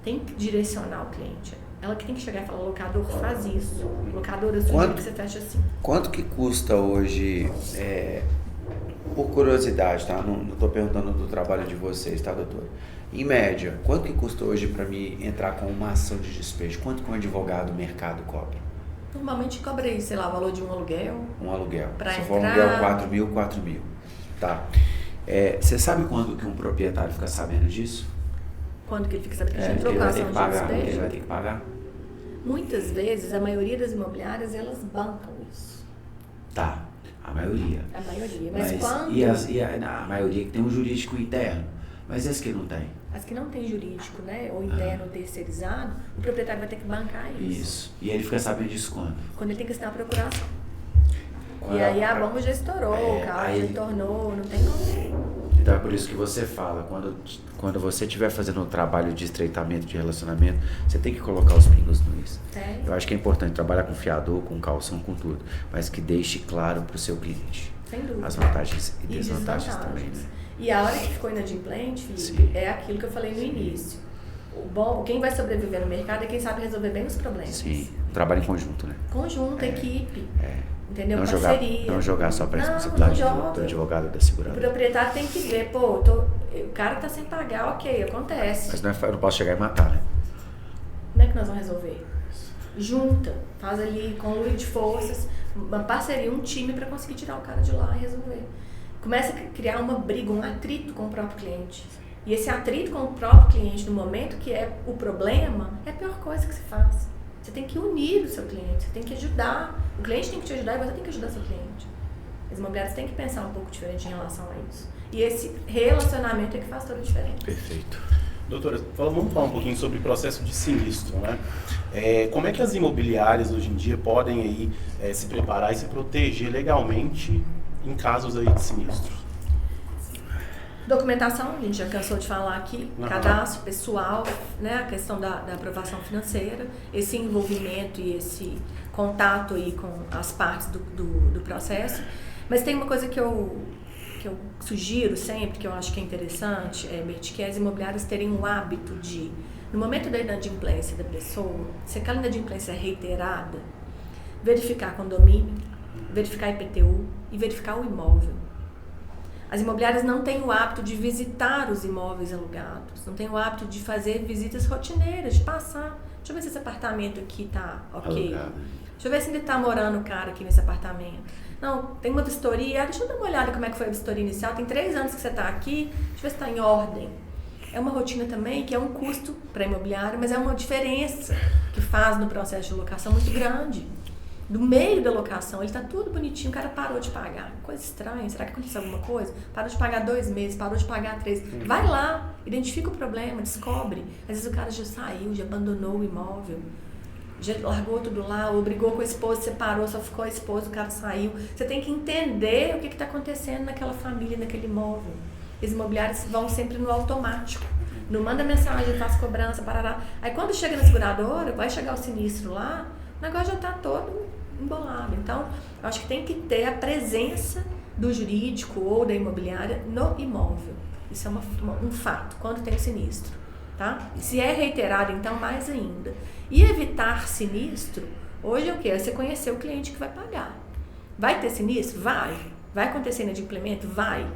tem que direcionar o cliente. Ela que tem que chegar e falar, locador, faz isso. Locador, eu sugiro que você feche assim. Quanto que custa hoje, por curiosidade, tá? Não estou perguntando do trabalho de vocês, tá, doutor? Em média, quanto que custa hoje para mim entrar com uma ação de despejo? Quanto que um advogado do mercado cobra? Normalmente cobra aí, sei lá, o valor de um aluguel. Um aluguel. Pra Se entrar... for um aluguel, 4 mil. Tá. Você sabe quando que um proprietário fica sabendo disso? Quando que ele fica sabendo que já entrou Ele com a vai ter ação que de pagar. despejo? Ele vai ter que pagar? Muitas vezes, a maioria das imobiliárias, elas bancam isso. Tá. A maioria. A maioria. Mas quando... A maioria que tem um jurídico interno. Mas esse que não tem? As que não tem jurídico, né, ou interno ou terceirizado, o proprietário vai ter que bancar isso. Isso. E ele fica sabendo disso quando? Quando ele tem que assinar a procuração. E aí a bomba já estourou, o carro já tornou, não tem como. Então é por isso que você fala, quando você estiver fazendo um trabalho de estreitamento de relacionamento, você tem que colocar os pingos no is. Eu acho que é importante trabalhar com fiador, com calção, com tudo, mas que deixe claro para o seu cliente. Sem dúvida. As vantagens e desvantagens também, né? E a hora que ficou inadimplente, Felipe, é aquilo que eu falei no início. Quem vai sobreviver no mercado é quem sabe resolver bem os problemas. Sim, trabalho em conjunto, né? Conjunto, equipe. Entendeu? Não Parceria. Não jogar só para a responsabilidade do advogado da seguradora. O proprietário tem que ver, o cara tá sem pagar, ok, acontece. Mas eu não posso chegar e matar, né? Como é que nós vamos resolver? Junta, faz ali, conluio de forças, uma parceria, um time para conseguir tirar o cara de lá e resolver. Começa a criar uma briga, um atrito com o próprio cliente. E esse atrito com o próprio cliente no momento que é o problema, é a pior coisa que se faz. Você tem que unir o seu cliente, você tem que ajudar. O cliente tem que te ajudar e você tem que ajudar o seu cliente. As imobiliárias têm que pensar um pouco diferente em relação a isso. E esse relacionamento é que faz toda a diferença. Perfeito. Doutora, vamos falar um pouquinho sobre o processo de sinistro, né? Como é que as imobiliárias hoje em dia podem aí, se preparar e se proteger legalmente em casos aí de sinistro? Documentação, a gente já cansou de falar aqui, cadastro pessoal, né, a questão da aprovação financeira, esse envolvimento e esse contato aí com as partes do processo. Mas tem uma coisa que eu sugiro sempre, que eu acho que é interessante, Bert, que é as imobiliárias terem o hábito de, no momento da inadimplência da pessoa, se aquela inadimplência é reiterada, verificar condomínio, verificar IPTU e verificar o imóvel. As imobiliárias não têm o hábito de visitar os imóveis alugados, não têm o hábito de fazer visitas rotineiras, de passar. Deixa eu ver se esse apartamento aqui tá ok. Alugado. Deixa eu ver se ainda tá morando o cara aqui nesse apartamento. Não, tem uma vistoria, deixa eu dar uma olhada como é que foi a vistoria inicial. Tem 3 anos que você tá aqui, deixa eu ver se tá em ordem. É uma rotina também que é um custo para a imobiliária, mas é uma diferença que faz no processo de locação muito grande. do meio da locação, ele tá tudo bonitinho, o cara parou de pagar. Coisa estranha, será que aconteceu alguma coisa? Parou de pagar 2 meses, parou de pagar 3. Vai lá, identifica o problema, descobre. Às vezes o cara já saiu, já abandonou o imóvel, já largou tudo lá, ou brigou com a esposa, separou, só ficou a esposa, o cara saiu. Você tem que entender o que está acontecendo naquela família, naquele imóvel. Os imobiliários vão sempre no automático. Não manda mensagem, faz cobrança, parará. Aí quando chega na seguradora, vai chegar o sinistro lá, o negócio já está todo embolado. Então, eu acho que tem que ter a presença do jurídico ou da imobiliária no imóvel. Isso é um fato, quando tem sinistro. Tá? E se é reiterado, então, mais ainda. E evitar sinistro, hoje é o quê? É você conhecer o cliente que vai pagar. Vai ter sinistro? Vai. Vai acontecer inadimplemento? Vai.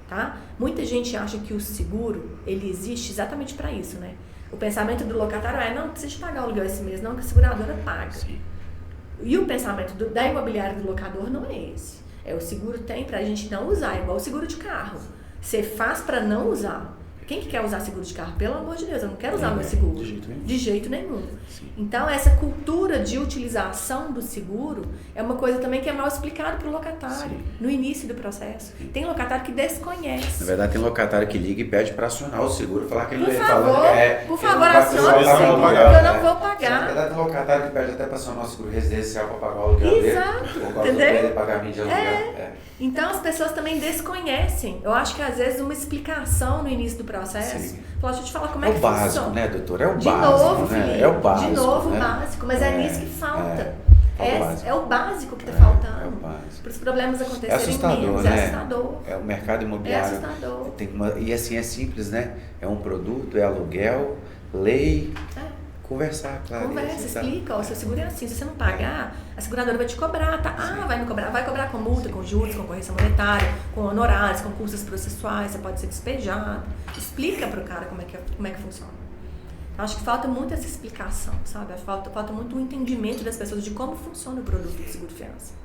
Tá? Muita gente acha que o seguro, ele existe exatamente para isso, né? O pensamento do locatário é, não precisa pagar o aluguel esse mês, não, que a seguradora paga. Sim. E o pensamento da imobiliária do locador não é esse. O seguro tem pra gente não usar, é igual o seguro de carro. Você faz para não usar. Quem que quer usar seguro de carro? Pelo amor de Deus, eu não quero usar meu seguro. De jeito nenhum. Então, essa cultura de utilização do seguro é uma coisa também que é mal explicada para o locatário, no início do processo. Tem locatário que desconhece. Na verdade, tem locatário que liga e pede para acionar o seguro, falar que ele por favor, acione o seguro, porque eu não vou pagar. Na verdade, tem locatário que pede até para acionar o seguro residencial para pagar o aluguel dele. Exato, por causa do pagamento de aluguel. Então, as pessoas também desconhecem. Eu acho que, às vezes, uma explicação no início do processo. Falar, deixa eu te falar como é que funciona. É o básico, né, doutor? É o básico. De novo, né? Felipe, é o básico. De novo, né? básico. Mas é nisso que falta. É o básico que está faltando. É o básico. Para os problemas acontecerem assustador, menos. Né? É assustador. É o mercado imobiliário. É assustador. E assim, é simples, né? É um produto, é aluguel, lei. Conversar, claro. Conversa, explica, ó, seu seguro é assim, se você não pagar, a seguradora vai te cobrar, tá? Vai me cobrar, vai cobrar com multa, com juros, com correção monetária, com honorários, com custos processuais, você pode ser despejado. Explica pro cara como é que funciona. Eu acho que falta muito essa explicação, sabe? Falta muito o entendimento das pessoas de como funciona o produto de seguro-fiança.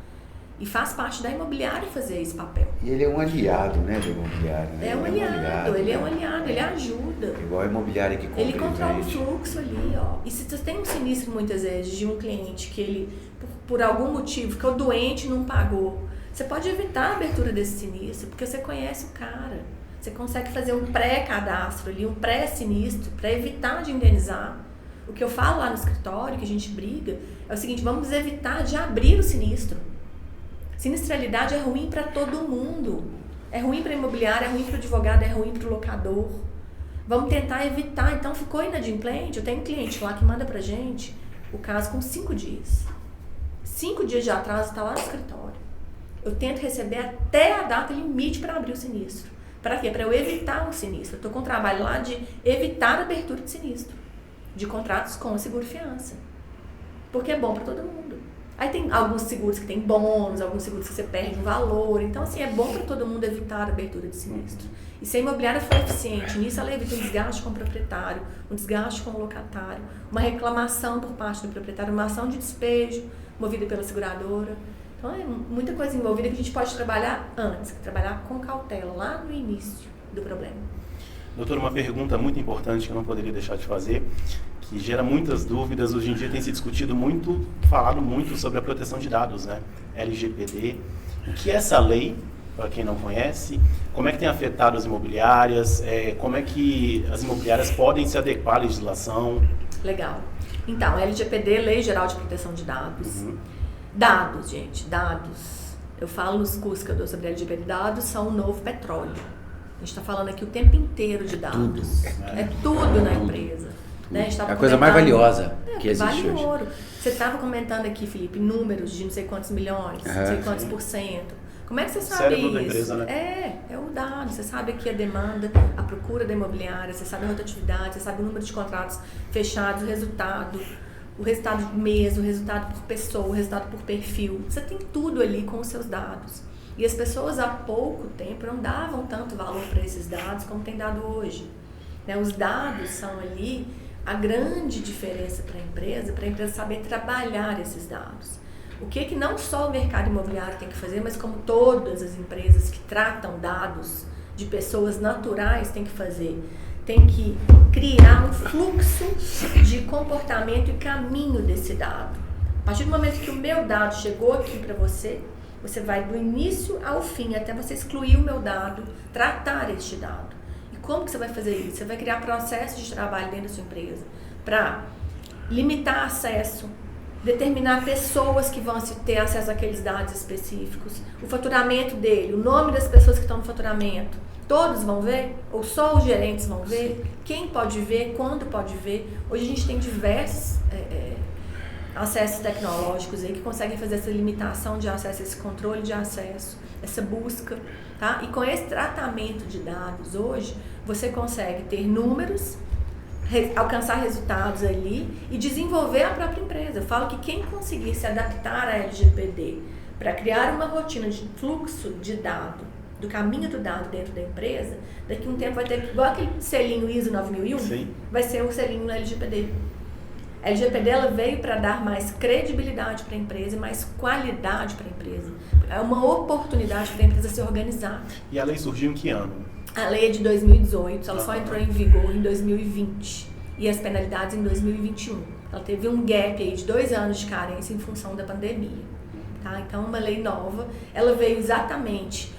E faz parte da imobiliária fazer esse papel. E ele é um aliado, né, do imobiliário. Né? Ele é um aliado, ele ajuda. Igual a imobiliária que compra. Ele controla o fluxo ali, ó. E se você tem um sinistro, muitas vezes, de um cliente que ele, por algum motivo, ficou doente e não pagou, você pode evitar a abertura desse sinistro, porque você conhece o cara. Você consegue fazer um pré-cadastro ali, um pré-sinistro, para evitar de indenizar. O que eu falo lá no escritório, que a gente briga, é o seguinte, vamos evitar de abrir o sinistro. Sinistralidade é ruim para todo mundo. É ruim para a imobiliária, é ruim para o advogado, é ruim para o locador. Vamos tentar evitar. Então, ficou inadimplente. Eu tenho um cliente lá que manda pra gente o caso com 5 dias. 5 dias de atraso está lá no escritório. Eu tento receber até a data limite para abrir o sinistro. Para quê? Para eu evitar um sinistro. Eu estou com um trabalho lá de evitar a abertura de sinistro. De contratos com seguro-fiança. Porque é bom para todo mundo. Aí tem alguns seguros que tem bônus, alguns seguros que você perde um valor. Então, assim, é bom para todo mundo evitar a abertura de sinistro. E se a imobiliária for eficiente nisso, ela evita um desgaste com o proprietário, um desgaste com o locatário, uma reclamação por parte do proprietário, uma ação de despejo movida pela seguradora. Então, é muita coisa envolvida que a gente pode trabalhar antes, trabalhar com cautela, lá no início do problema. Doutor, uma pergunta muito importante que eu não poderia deixar de fazer, que gera muitas dúvidas. Hoje em dia tem se discutido muito, falado muito sobre a proteção de dados, né? LGPD. O que é essa lei, para quem não conhece? Como é que tem afetado as imobiliárias? Como é que as imobiliárias podem se adequar à legislação? Legal. Então, LGPD, Lei Geral de Proteção de Dados. Dados, gente, dados. Eu falo nos cursos que eu dou sobre LGPD, dados são o novo petróleo. A gente está falando aqui o tempo inteiro de dados. É tudo na empresa. Né? É a coisa mais valiosa que existe vale hoje. ouro. Você estava comentando aqui, Felipe, números de não sei quantos milhões, não sei quantos %. Como é que você sabe isso? Da empresa, né? É o dado. Você sabe aqui a demanda, a procura da imobiliária, você sabe a rotatividade, você sabe o número de contratos fechados, o resultado mês, o resultado por pessoa, o resultado por perfil. Você tem tudo ali com os seus dados. E as pessoas há pouco tempo não davam tanto valor para esses dados como tem dado hoje. Né? Os dados são ali a grande diferença para a empresa saber trabalhar esses dados. O que não só o mercado imobiliário tem que fazer, mas como todas as empresas que tratam dados de pessoas naturais têm que fazer. Tem que criar um fluxo de comportamento e caminho desse dado. A partir do momento que o meu dado chegou aqui para você, você vai do início ao fim, até você excluir o meu dado, tratar este dado. E como que você vai fazer isso? Você vai criar processos de trabalho dentro da sua empresa para limitar acesso, determinar pessoas que vão ter acesso àqueles dados específicos, o faturamento dele, o nome das pessoas que estão no faturamento. Todos vão ver? Ou só os gerentes vão ver? Quem pode ver? Quando pode ver? Hoje a gente tem diversos acessos tecnológicos aí que conseguem fazer essa limitação de acesso, esse controle de acesso, essa busca, tá? E com esse tratamento de dados hoje, você consegue ter números, alcançar resultados ali e desenvolver a própria empresa. Eu falo que quem conseguir se adaptar à LGPD para criar uma rotina de fluxo de dado, do caminho do dado dentro da empresa, daqui a um tempo vai ter, igual aquele selinho ISO 9001, Sim. vai ser o selinho na LGPD. A LGPD ela veio para dar mais credibilidade para a empresa e mais qualidade para a empresa. É uma oportunidade para a empresa se organizar. E a lei surgiu em que ano? A lei é de 2018, ela só entrou em vigor em 2020 e as penalidades em 2021. Ela teve um gap aí de 2 anos de carência em função da pandemia. Tá? Então, uma lei nova, ela veio exatamente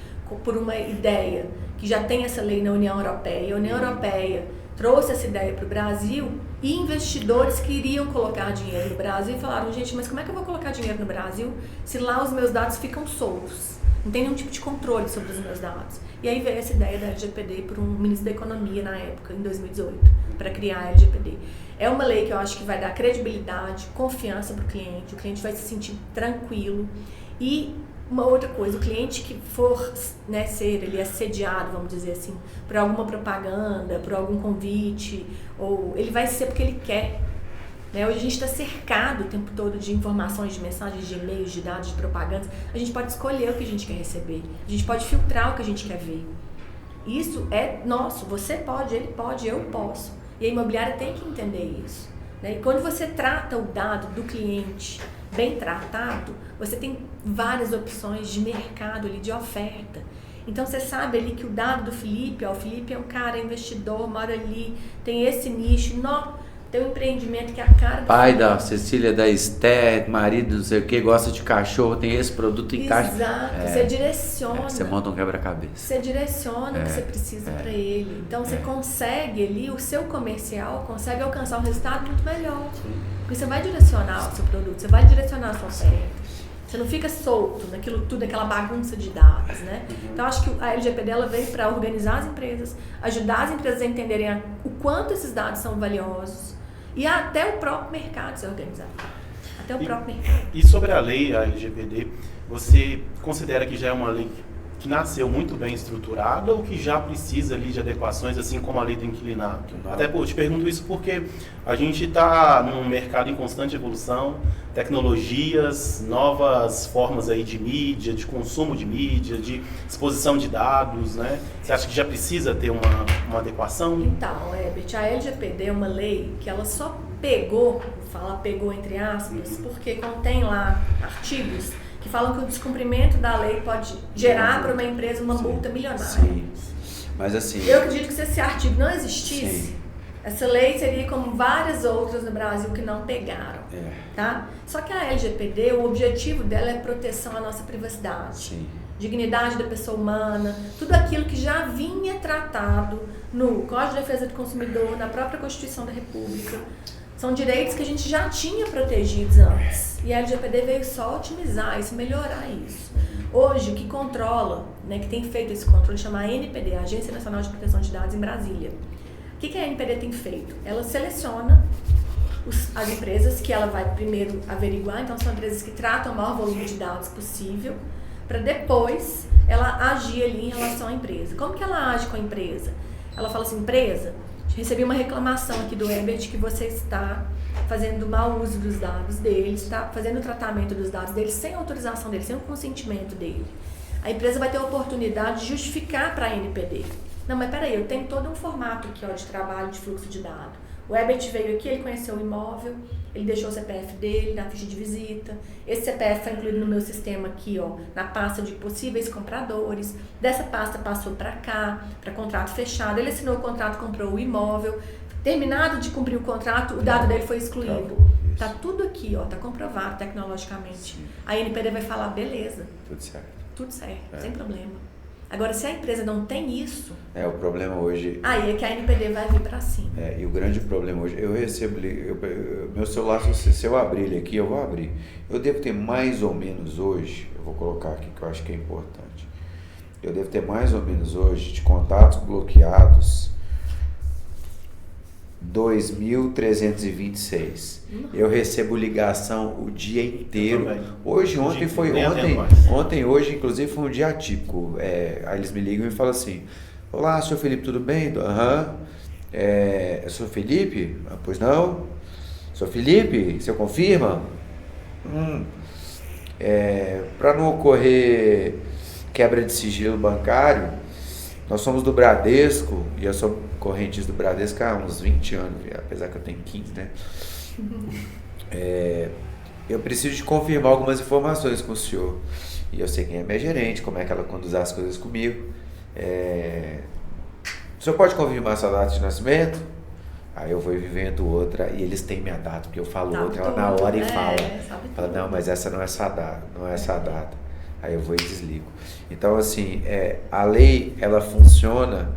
por uma ideia que já tem essa lei na União Europeia. A União Europeia trouxe essa ideia para o Brasil e investidores queriam colocar dinheiro no Brasil e falaram, gente, mas como é que eu vou colocar dinheiro no Brasil se lá os meus dados ficam soltos? Não tem nenhum tipo de controle sobre os meus dados. E aí veio essa ideia da LGPD por um ministro da Economia na época, em 2018, para criar a LGPD. É uma lei que eu acho que vai dar credibilidade, confiança para o cliente vai se sentir tranquilo. E uma outra coisa, o cliente que for ser ele assediado, vamos dizer assim, por alguma propaganda, por algum convite, ou ele vai ser porque ele quer. Né? Hoje a gente está cercado o tempo todo de informações, de mensagens, de e-mails, de dados, de propagandas. A gente pode escolher o que a gente quer receber. A gente pode filtrar o que a gente quer ver. Isso é nosso. Você pode, ele pode, eu posso. E a imobiliária tem que entender isso. Né? E quando você trata o dado do cliente bem tratado, você tem várias opções de mercado ali, de oferta. Então você sabe ali que o dado do Felipe, o Felipe é um cara investidor, mora ali, tem esse nicho, tem um empreendimento que é a cara do pai Felipe. Da Cecília, da Esther, marido, não sei o que, gosta de cachorro, tem esse produto em caixa. Exato, você direciona. Você monta um quebra-cabeça. Você direciona o que você precisa para ele. Então você consegue ali, o seu comercial consegue alcançar um resultado muito melhor. Porque você vai direcionar o seu produto, você vai direcionar a sua oferta. Você não fica solto naquilo tudo, aquela bagunça de dados, né? Então, acho que a LGPD ela veio para organizar as empresas, ajudar as empresas a entenderem o quanto esses dados são valiosos e até o próprio mercado se organizar. Até o próprio mercado. E sobre a lei, a LGPD, você considera que já é uma lei que nasceu muito bem estruturada ou que já precisa ali de adequações, assim como a lei do inquilinato? Até eu te pergunto isso porque a gente está num mercado em constante evolução, tecnologias, novas formas aí de mídia, de consumo de mídia, de exposição de dados, né? Você acha que já precisa ter uma adequação? Então, Herbert, a LGPD é uma lei que ela só pegou, pegou entre aspas, porque contém lá artigos que falam que o descumprimento da lei pode gerar para uma empresa uma multa milionária. Sim. Mas assim... Eu acredito que se esse artigo não existisse, essa lei seria como várias outras no Brasil que não pegaram. Tá? Só que a LGPD, o objetivo dela é proteção à nossa privacidade. Sim. Dignidade da pessoa humana, tudo aquilo que já vinha tratado no Código de Defesa do Consumidor, na própria Constituição da República. São direitos que a gente já tinha protegidos antes. E a LGPD veio só otimizar isso, melhorar isso. Hoje, o que controla, né, que tem feito esse controle, chama a ANPD, a Agência Nacional de Proteção de Dados, em Brasília. O que a ANPD tem feito? Ela seleciona as empresas que ela vai primeiro averiguar, então são empresas que tratam o maior volume de dados possível, para depois ela agir ali em relação à empresa. Como que ela age com a empresa? Ela fala assim, empresa, recebi uma reclamação aqui do Herbert que você está fazendo mau uso dos dados dele, está fazendo o tratamento dos dados dele sem autorização dele, sem o consentimento dele. A empresa vai ter a oportunidade de justificar para a ANPD. Não, mas peraí, eu tenho todo um formato aqui de trabalho de fluxo de dados. O Herbert veio aqui, ele conheceu o imóvel, ele deixou o CPF dele na ficha de visita. Esse CPF foi incluído no meu sistema aqui, na pasta de possíveis compradores. Dessa pasta passou para cá, para contrato fechado. Ele assinou o contrato, comprou o imóvel. Terminado de cumprir o contrato, o dado dele foi excluído. Tá tudo aqui, ó, tá comprovado tecnologicamente. Sim. A NPD vai falar, beleza. Tudo certo. Sem problema. Agora, se a empresa não tem isso... O problema hoje... Aí é que a NPD vai vir para cima. E o grande problema hoje... Eu recebo... meu celular, se eu abrir ele aqui, eu vou abrir. Eu devo ter mais ou menos hoje... Eu vou colocar aqui que eu acho que é importante. Eu devo ter mais ou menos hoje de contatos bloqueados 2.326. Eu recebo ligação o dia inteiro. Hoje, inclusive, foi um dia atípico. Aí eles me ligam e falam assim: olá, senhor Felipe, tudo bem? Aham. Senhor Felipe? Pois não? Senhor Felipe, você confirma? Para não ocorrer quebra de sigilo bancário, nós somos do Bradesco, e eu sou correntista do Bradesco há uns 20 anos, apesar que eu tenho 15, né? Eu preciso de confirmar algumas informações com o senhor. E eu sei quem é minha gerente, como é que ela conduz as coisas comigo. O senhor pode confirmar sua data de nascimento? Aí eu vou e invento outra, e eles têm minha data, porque eu falo outra, ela na hora e fala, não, mas essa não é essa data, Aí eu vou e desligo. Então, assim, a lei, ela funciona,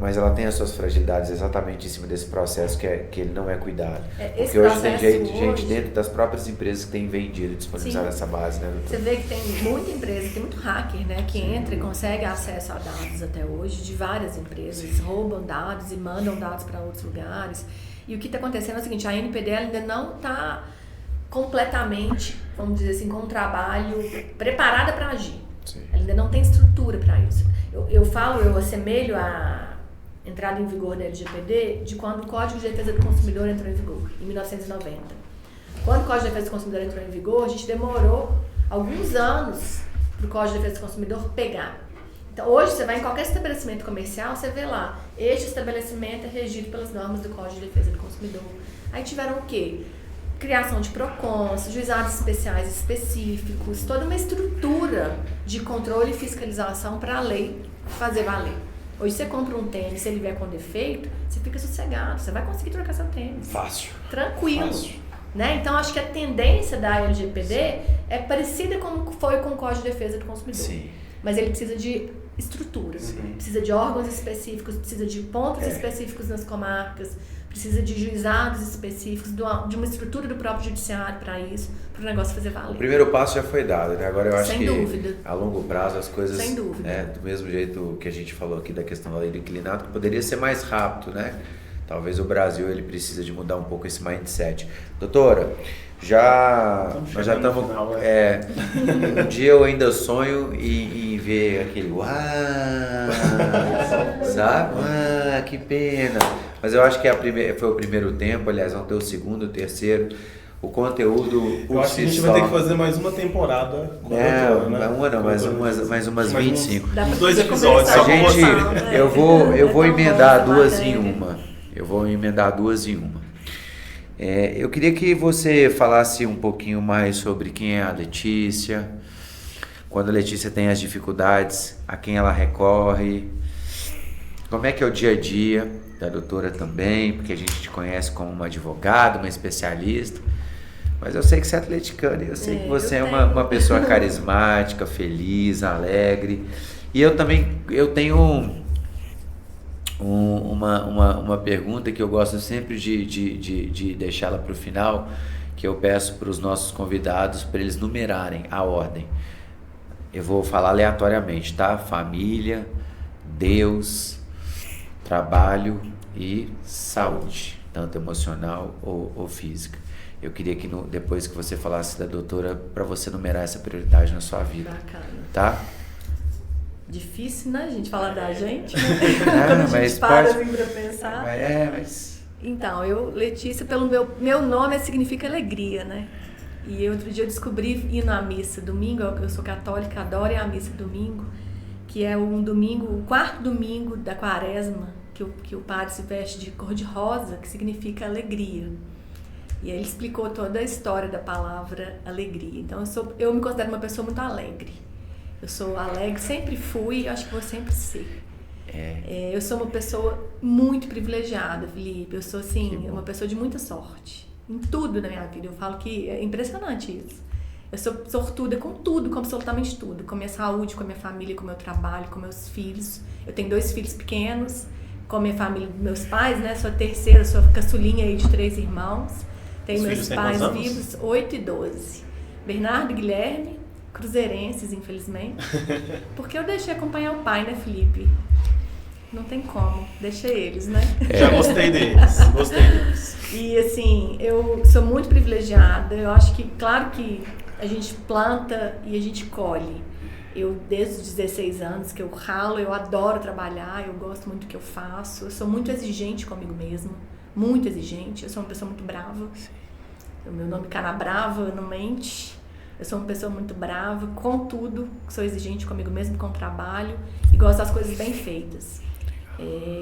mas ela tem as suas fragilidades exatamente em cima desse processo que ele não é cuidado. Porque hoje tem gente dentro das próprias empresas que tem vendido e disponibilizado essa base, né, doutor? Você vê que tem muita empresa, tem muito hacker, né, que entra e consegue acesso a dados até hoje de várias empresas, roubam dados e mandam dados para outros lugares. E o que está acontecendo é o seguinte: a NPD ainda não está completamente, vamos dizer assim, com um trabalho preparada para agir. Sim. Ela ainda não tem estrutura para isso. Eu assemelho a entrada em vigor da LGPD de quando o Código de Defesa do Consumidor entrou em vigor, em 1990. Quando o Código de Defesa do Consumidor entrou em vigor, a gente demorou alguns anos para o Código de Defesa do Consumidor pegar. Então, hoje, você vai em qualquer estabelecimento comercial, você vê lá, este estabelecimento é regido pelas normas do Código de Defesa do Consumidor. Aí tiveram o quê? Criação de PROCONs, juizados especiais específicos, toda uma estrutura de controle e fiscalização para a lei fazer valer. Hoje você compra um tênis, se ele vier com defeito, você fica sossegado, você vai conseguir trocar seu tênis. Fácil. Tranquilo. Fácil. Né? Então, acho que a tendência da LGPD é parecida como foi com o Código de Defesa do Consumidor. Sim. Mas ele precisa de estrutura, precisa de órgãos específicos, precisa de pontos específicos nas comarcas, precisa de juizados específicos, de uma estrutura do próprio judiciário para isso, para o negócio fazer valer. O primeiro passo já foi dado, né? Agora eu acho Sem dúvida. A longo prazo as coisas... Sem dúvida. Do mesmo jeito que a gente falou aqui da questão da lei do inquilinato, que poderia ser mais rápido, né? Talvez o Brasil ele precisa de mudar um pouco esse mindset. Doutora, nós já estamos... Um dia eu ainda sonho em ver aquele... Sabe? Que pena. Mas eu acho que foi o primeiro tempo, aliás, vão ter o segundo, o terceiro. O conteúdo... Eu acho que a gente vai ter que fazer mais uma temporada com a doutora, né? mais umas 25. Uns 2 episódios. Eu vou emendar duas em uma. Eu queria que você falasse um pouquinho mais sobre quem é a Letícia, quando a Letícia tem as dificuldades, a quem ela recorre, como é que é o dia a dia da doutora também, porque a gente te conhece como uma advogada, uma especialista, mas eu sei que você é atleticana, eu sei que você é uma pessoa carismática, feliz, alegre, e eu tenho uma pergunta que eu gosto sempre de deixá-la para o final, que eu peço para os nossos convidados para eles numerarem a ordem. Eu vou falar aleatoriamente, tá? Família, Deus, trabalho e saúde, tanto emocional ou física. Eu queria que depois que você falasse da doutora, para você numerar essa prioridade na sua vida. Bacana. Tá? Difícil, né, gente, falar da gente, né? Quando a gente para assim pra pensar. Mas... Então, Letícia, pelo meu nome significa alegria, né? E outro dia eu descobri indo à missa domingo, eu sou católica, adoro ir à missa domingo, que é um domingo, o 4º domingo da quaresma, que o padre se veste de cor de rosa, que significa alegria. E aí ele explicou toda a história da palavra alegria. Então eu me considero uma pessoa muito alegre. Eu sou alegre, sempre fui e acho que vou sempre ser. Eu sou uma pessoa muito privilegiada, Felipe. Eu sou, assim, uma pessoa de muita sorte. Em tudo na minha vida. Eu falo que é impressionante isso. Eu sou sortuda com tudo, com absolutamente tudo. Com a minha saúde, com a minha família, com o meu trabalho, com meus filhos. Eu tenho 2 filhos pequenos, com a minha família, meus pais, né? Sou a terceira, sou a caçulinha aí de 3 irmãos. Tenho meus pais vivos, 8 e 12. Bernardo e Guilherme, cruzeirenses, infelizmente. Porque eu deixei acompanhar o pai, né, Felipe? Não tem como, deixei eles, né? Já gostei deles, gostei deles. E assim, eu sou muito privilegiada. Eu acho que, claro que a gente planta e a gente colhe. Eu, desde os 16 anos que eu ralo, eu adoro trabalhar, eu gosto muito do que eu faço. Eu sou muito exigente comigo mesma, muito exigente. Eu sou uma pessoa muito brava. O meu nome Cana Brava, não mente. Eu sou uma pessoa muito brava, contudo, sou exigente comigo mesma, com o trabalho e gosto das coisas bem feitas.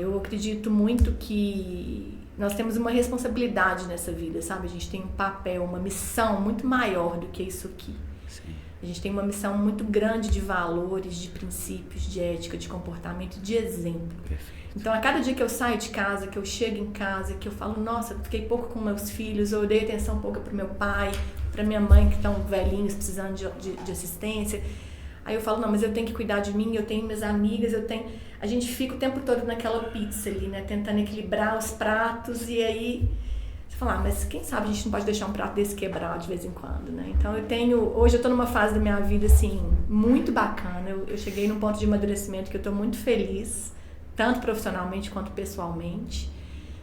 Eu acredito muito que nós temos uma responsabilidade nessa vida, sabe? A gente tem um papel, uma missão muito maior do que isso aqui. Sim. A gente tem uma missão muito grande de valores, de princípios, de ética, de comportamento, de exemplo. Perfeito. Então, a cada dia que eu saio de casa, que eu chego em casa, que eu falo, nossa, fiquei pouco com meus filhos, ou eu dei atenção pouco para meu pai, para minha mãe, que estão velhinhos, precisando de assistência. Aí eu falo, não, mas eu tenho que cuidar de mim, eu tenho minhas amigas, eu tenho... A gente fica o tempo todo naquela pizza ali, né? Tentando equilibrar os pratos e aí... Você fala, mas quem sabe a gente não pode deixar um prato desse quebrar de vez em quando, né? Então hoje eu tô numa fase da minha vida, assim, muito bacana. Eu cheguei num ponto de amadurecimento que eu tô muito feliz, tanto profissionalmente quanto pessoalmente.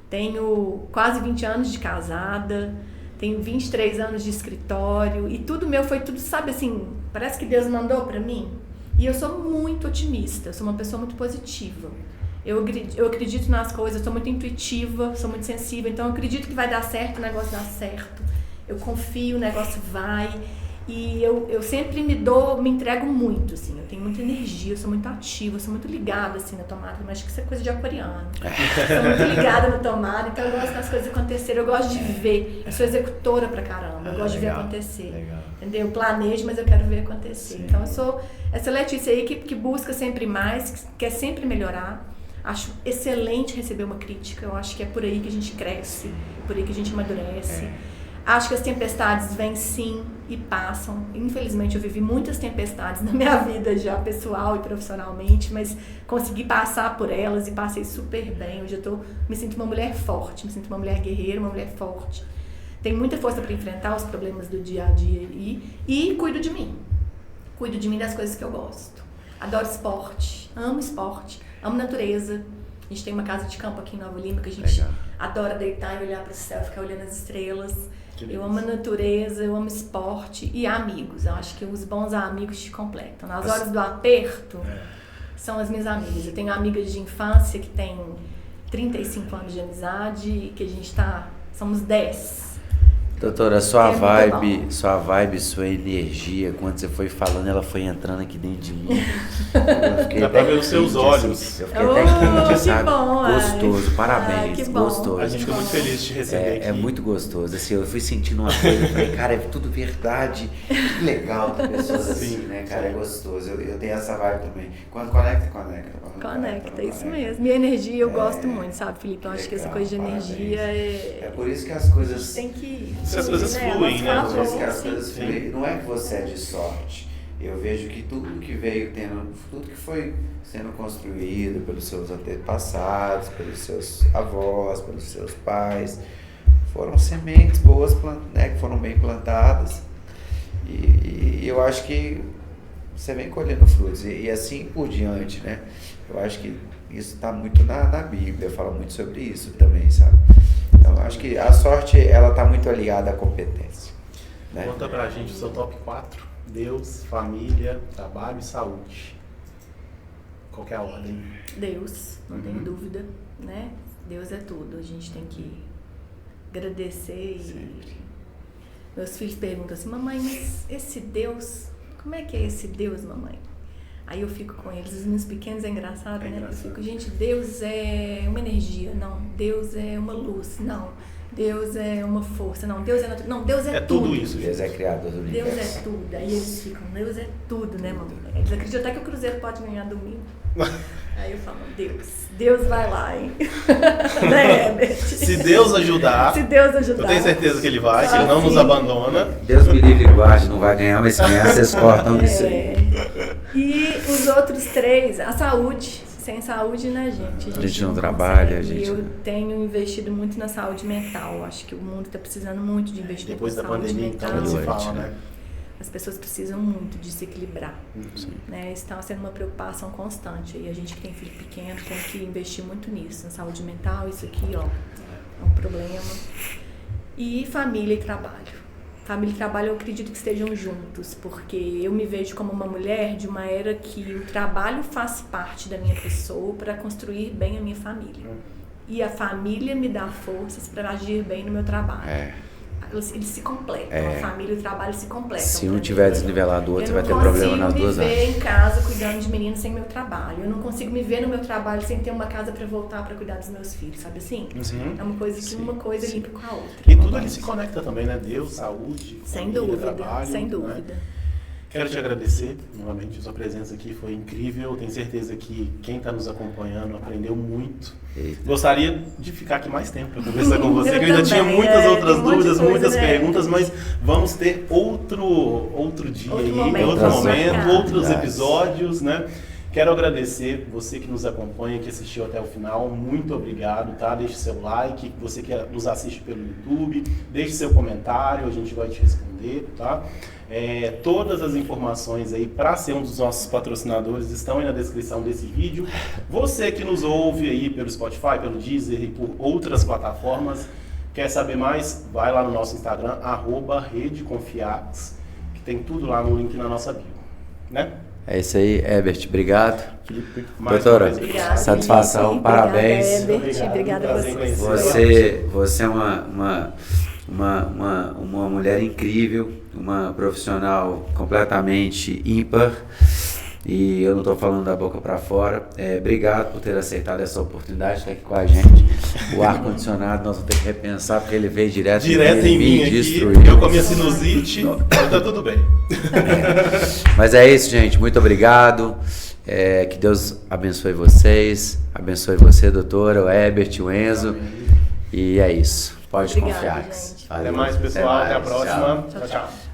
Tenho quase 20 anos de casada, tenho 23 anos de escritório e tudo meu foi tudo, sabe assim, parece que Deus mandou pra mim. E eu sou muito otimista, eu sou uma pessoa muito positiva. Eu acredito nas coisas, eu sou muito intuitiva, sou muito sensível, então eu acredito que vai dar certo, o negócio dá certo. Eu confio, o negócio vai. E eu sempre me entrego muito, assim, eu tenho muita energia, eu sou muito ativa, eu sou muito ligada, assim, na tomada, mas acho que isso é coisa de aquariano. Sou muito ligada na tomada, então eu gosto das coisas acontecerem, eu gosto de ver, eu sou executora pra caramba, eu gosto de ver acontecer. Legal. Entendeu? Eu planejo, mas eu quero ver acontecer. Sim. Então eu sou essa Letícia aí que busca sempre mais, que quer sempre melhorar. Acho excelente receber uma crítica, eu acho que é por aí que a gente cresce, por aí que a gente amadurece. Acho que as tempestades vêm sim e passam. Infelizmente eu vivi muitas tempestades na minha vida já, pessoal e profissionalmente, mas consegui passar por elas e passei super bem. Hoje me sinto uma mulher forte, me sinto uma mulher guerreira, uma mulher forte. Tenho muita força para enfrentar os problemas do dia a dia e cuido de mim. Cuido de mim das coisas que eu gosto. Adoro esporte, amo natureza. A gente tem uma casa de campo aqui em Nova Lima que a gente adora deitar e olhar para o céu, ficar olhando as estrelas. Eu amo a natureza, eu amo esporte e amigos. Eu acho que os bons amigos te completam. Nas horas do aperto, são as minhas amigas. Eu tenho amigas de infância que têm 35 anos de amizade, que a gente somos 10. Doutora, sua vibe, sua energia, quando você foi falando, ela foi entrando aqui dentro de mim. Dá pra ver os seus olhos. Assim, eu fiquei até quente, sabe? Bom, gostoso, parabéns, que bom. gostoso. A gente ficou muito feliz de te receber aqui. É muito gostoso, assim, eu fui sentindo uma coisa, eu falei, cara, é tudo verdade, que legal ter pessoas assim, né, cara, é gostoso. Eu tenho essa vibe também. Quando conecta. Conecta, isso mesmo. Minha energia eu gosto muito, sabe, Felipe? Eu acho que essa coisa de energia é por isso que as coisas... Tem que... As coisas fluem, né? Por isso que as coisas fluem. Não é que você é de sorte. Eu vejo que tudo que veio tudo que foi sendo construído pelos seus antepassados, pelos seus avós, pelos seus pais, foram sementes boas, né, que foram bem plantadas. E eu acho que você vem colhendo frutos. E assim por diante, né? Eu acho que isso está muito na Bíblia, fala muito sobre isso também, sabe? Então, eu acho que a sorte, ela está muito ligada à competência. Né? Conta pra gente o seu top 4. Deus, família, trabalho e saúde. Qual que é a ordem? Deus, não tenho dúvida, né? Deus é tudo, a gente tem que agradecer. Meus filhos perguntam assim, mamãe, mas esse Deus, como é que é esse Deus, mamãe? Aí eu fico com eles, os meus pequenos é engraçado, né? Eu fico, gente, Deus é uma energia, não. Deus é uma luz, não. Deus é uma força, não, Deus é natureza, não, Deus é tudo tudo. isso, Deus é criador do universo. Deus é tudo. Aí eles ficam, Deus é tudo, né, mamãe? Eles acreditam até que o Cruzeiro pode ganhar domingo. Aí eu falo, Deus vai lá, hein? Né, Herbert? Se Deus ajudar, eu tenho certeza que Ele vai, que Ele não nos abandona. Deus me livre e guarde, não vai ganhar, mas se ganhar, vocês cortam isso aí. E os outros 3, a saúde. Sem saúde, né, gente? A gente não trabalha, consegue. a gente... Eu tenho investido muito na saúde mental. Acho que o mundo está precisando muito de investimento Depois na da saúde pandemia, mental. então, se fala, né? As pessoas precisam muito de se equilibrar. Sim. Né? Isso está sendo uma preocupação constante. E a gente que tem filho pequeno tem que investir muito nisso. Na saúde mental, isso aqui, ó, é um problema. E família e trabalho. Família e trabalho, eu acredito que estejam juntos, porque eu me vejo como uma mulher de uma era que o trabalho faz parte da minha pessoa para construir bem a minha família. E a família me dá forças para agir bem no meu trabalho. Eles se completam, a família e o trabalho se completam. Se um tiver desnivelado o outro, você vai ter problema nas duas áreas. Eu não consigo me ver em casa cuidando de meninos sem meu trabalho. Eu não consigo me ver no meu trabalho sem ter uma casa para voltar para cuidar dos meus filhos, sabe assim? É uma coisa que uma coisa limpa com a outra. E tudo ali se conecta também, né? Deus, saúde, sem família, dúvida, trabalho. sem dúvida. Né? Quero te agradecer novamente, sua presença aqui foi incrível. Tenho certeza que quem está nos acompanhando aprendeu muito. Eita. Gostaria de ficar aqui mais tempo para conversar com você, que eu ainda tinha muitas outras dúvidas, muitas perguntas, mas vamos ter outro dia outro momento, outros episódios, né? Quero agradecer você que nos acompanha, que assistiu até o final. Muito obrigado, tá? Deixe seu like, você que nos assiste pelo YouTube, deixe seu comentário, a gente vai te responder, tá? Todas as informações aí para ser um dos nossos patrocinadores estão aí na descrição desse vídeo. Você que nos ouve aí pelo Spotify, pelo Deezer e por outras plataformas, quer saber mais? Vai lá no nosso Instagram, @redeconfiax, que tem tudo lá no link na nossa bio, né? É isso aí, Herbert, obrigado. Felipe, doutora, obrigada, satisfação, gente. parabéns. Obrigada a você. Você é uma mulher incrível, uma profissional completamente ímpar. E eu não estou falando da boca para fora. Obrigado por ter aceitado essa oportunidade de estar aqui com a gente. O ar-condicionado nós vamos ter que repensar, porque ele veio direto em mim aqui. Destruiu. Eu com a minha sinusite, tá tudo bem. Mas é isso, gente. Muito obrigado. Que Deus abençoe vocês. Abençoe você, doutora, o Herbert, o Enzo. Amém. E é isso. Pode confiar. Gente. Até mais, pessoal. Até a próxima. Tchau, tchau.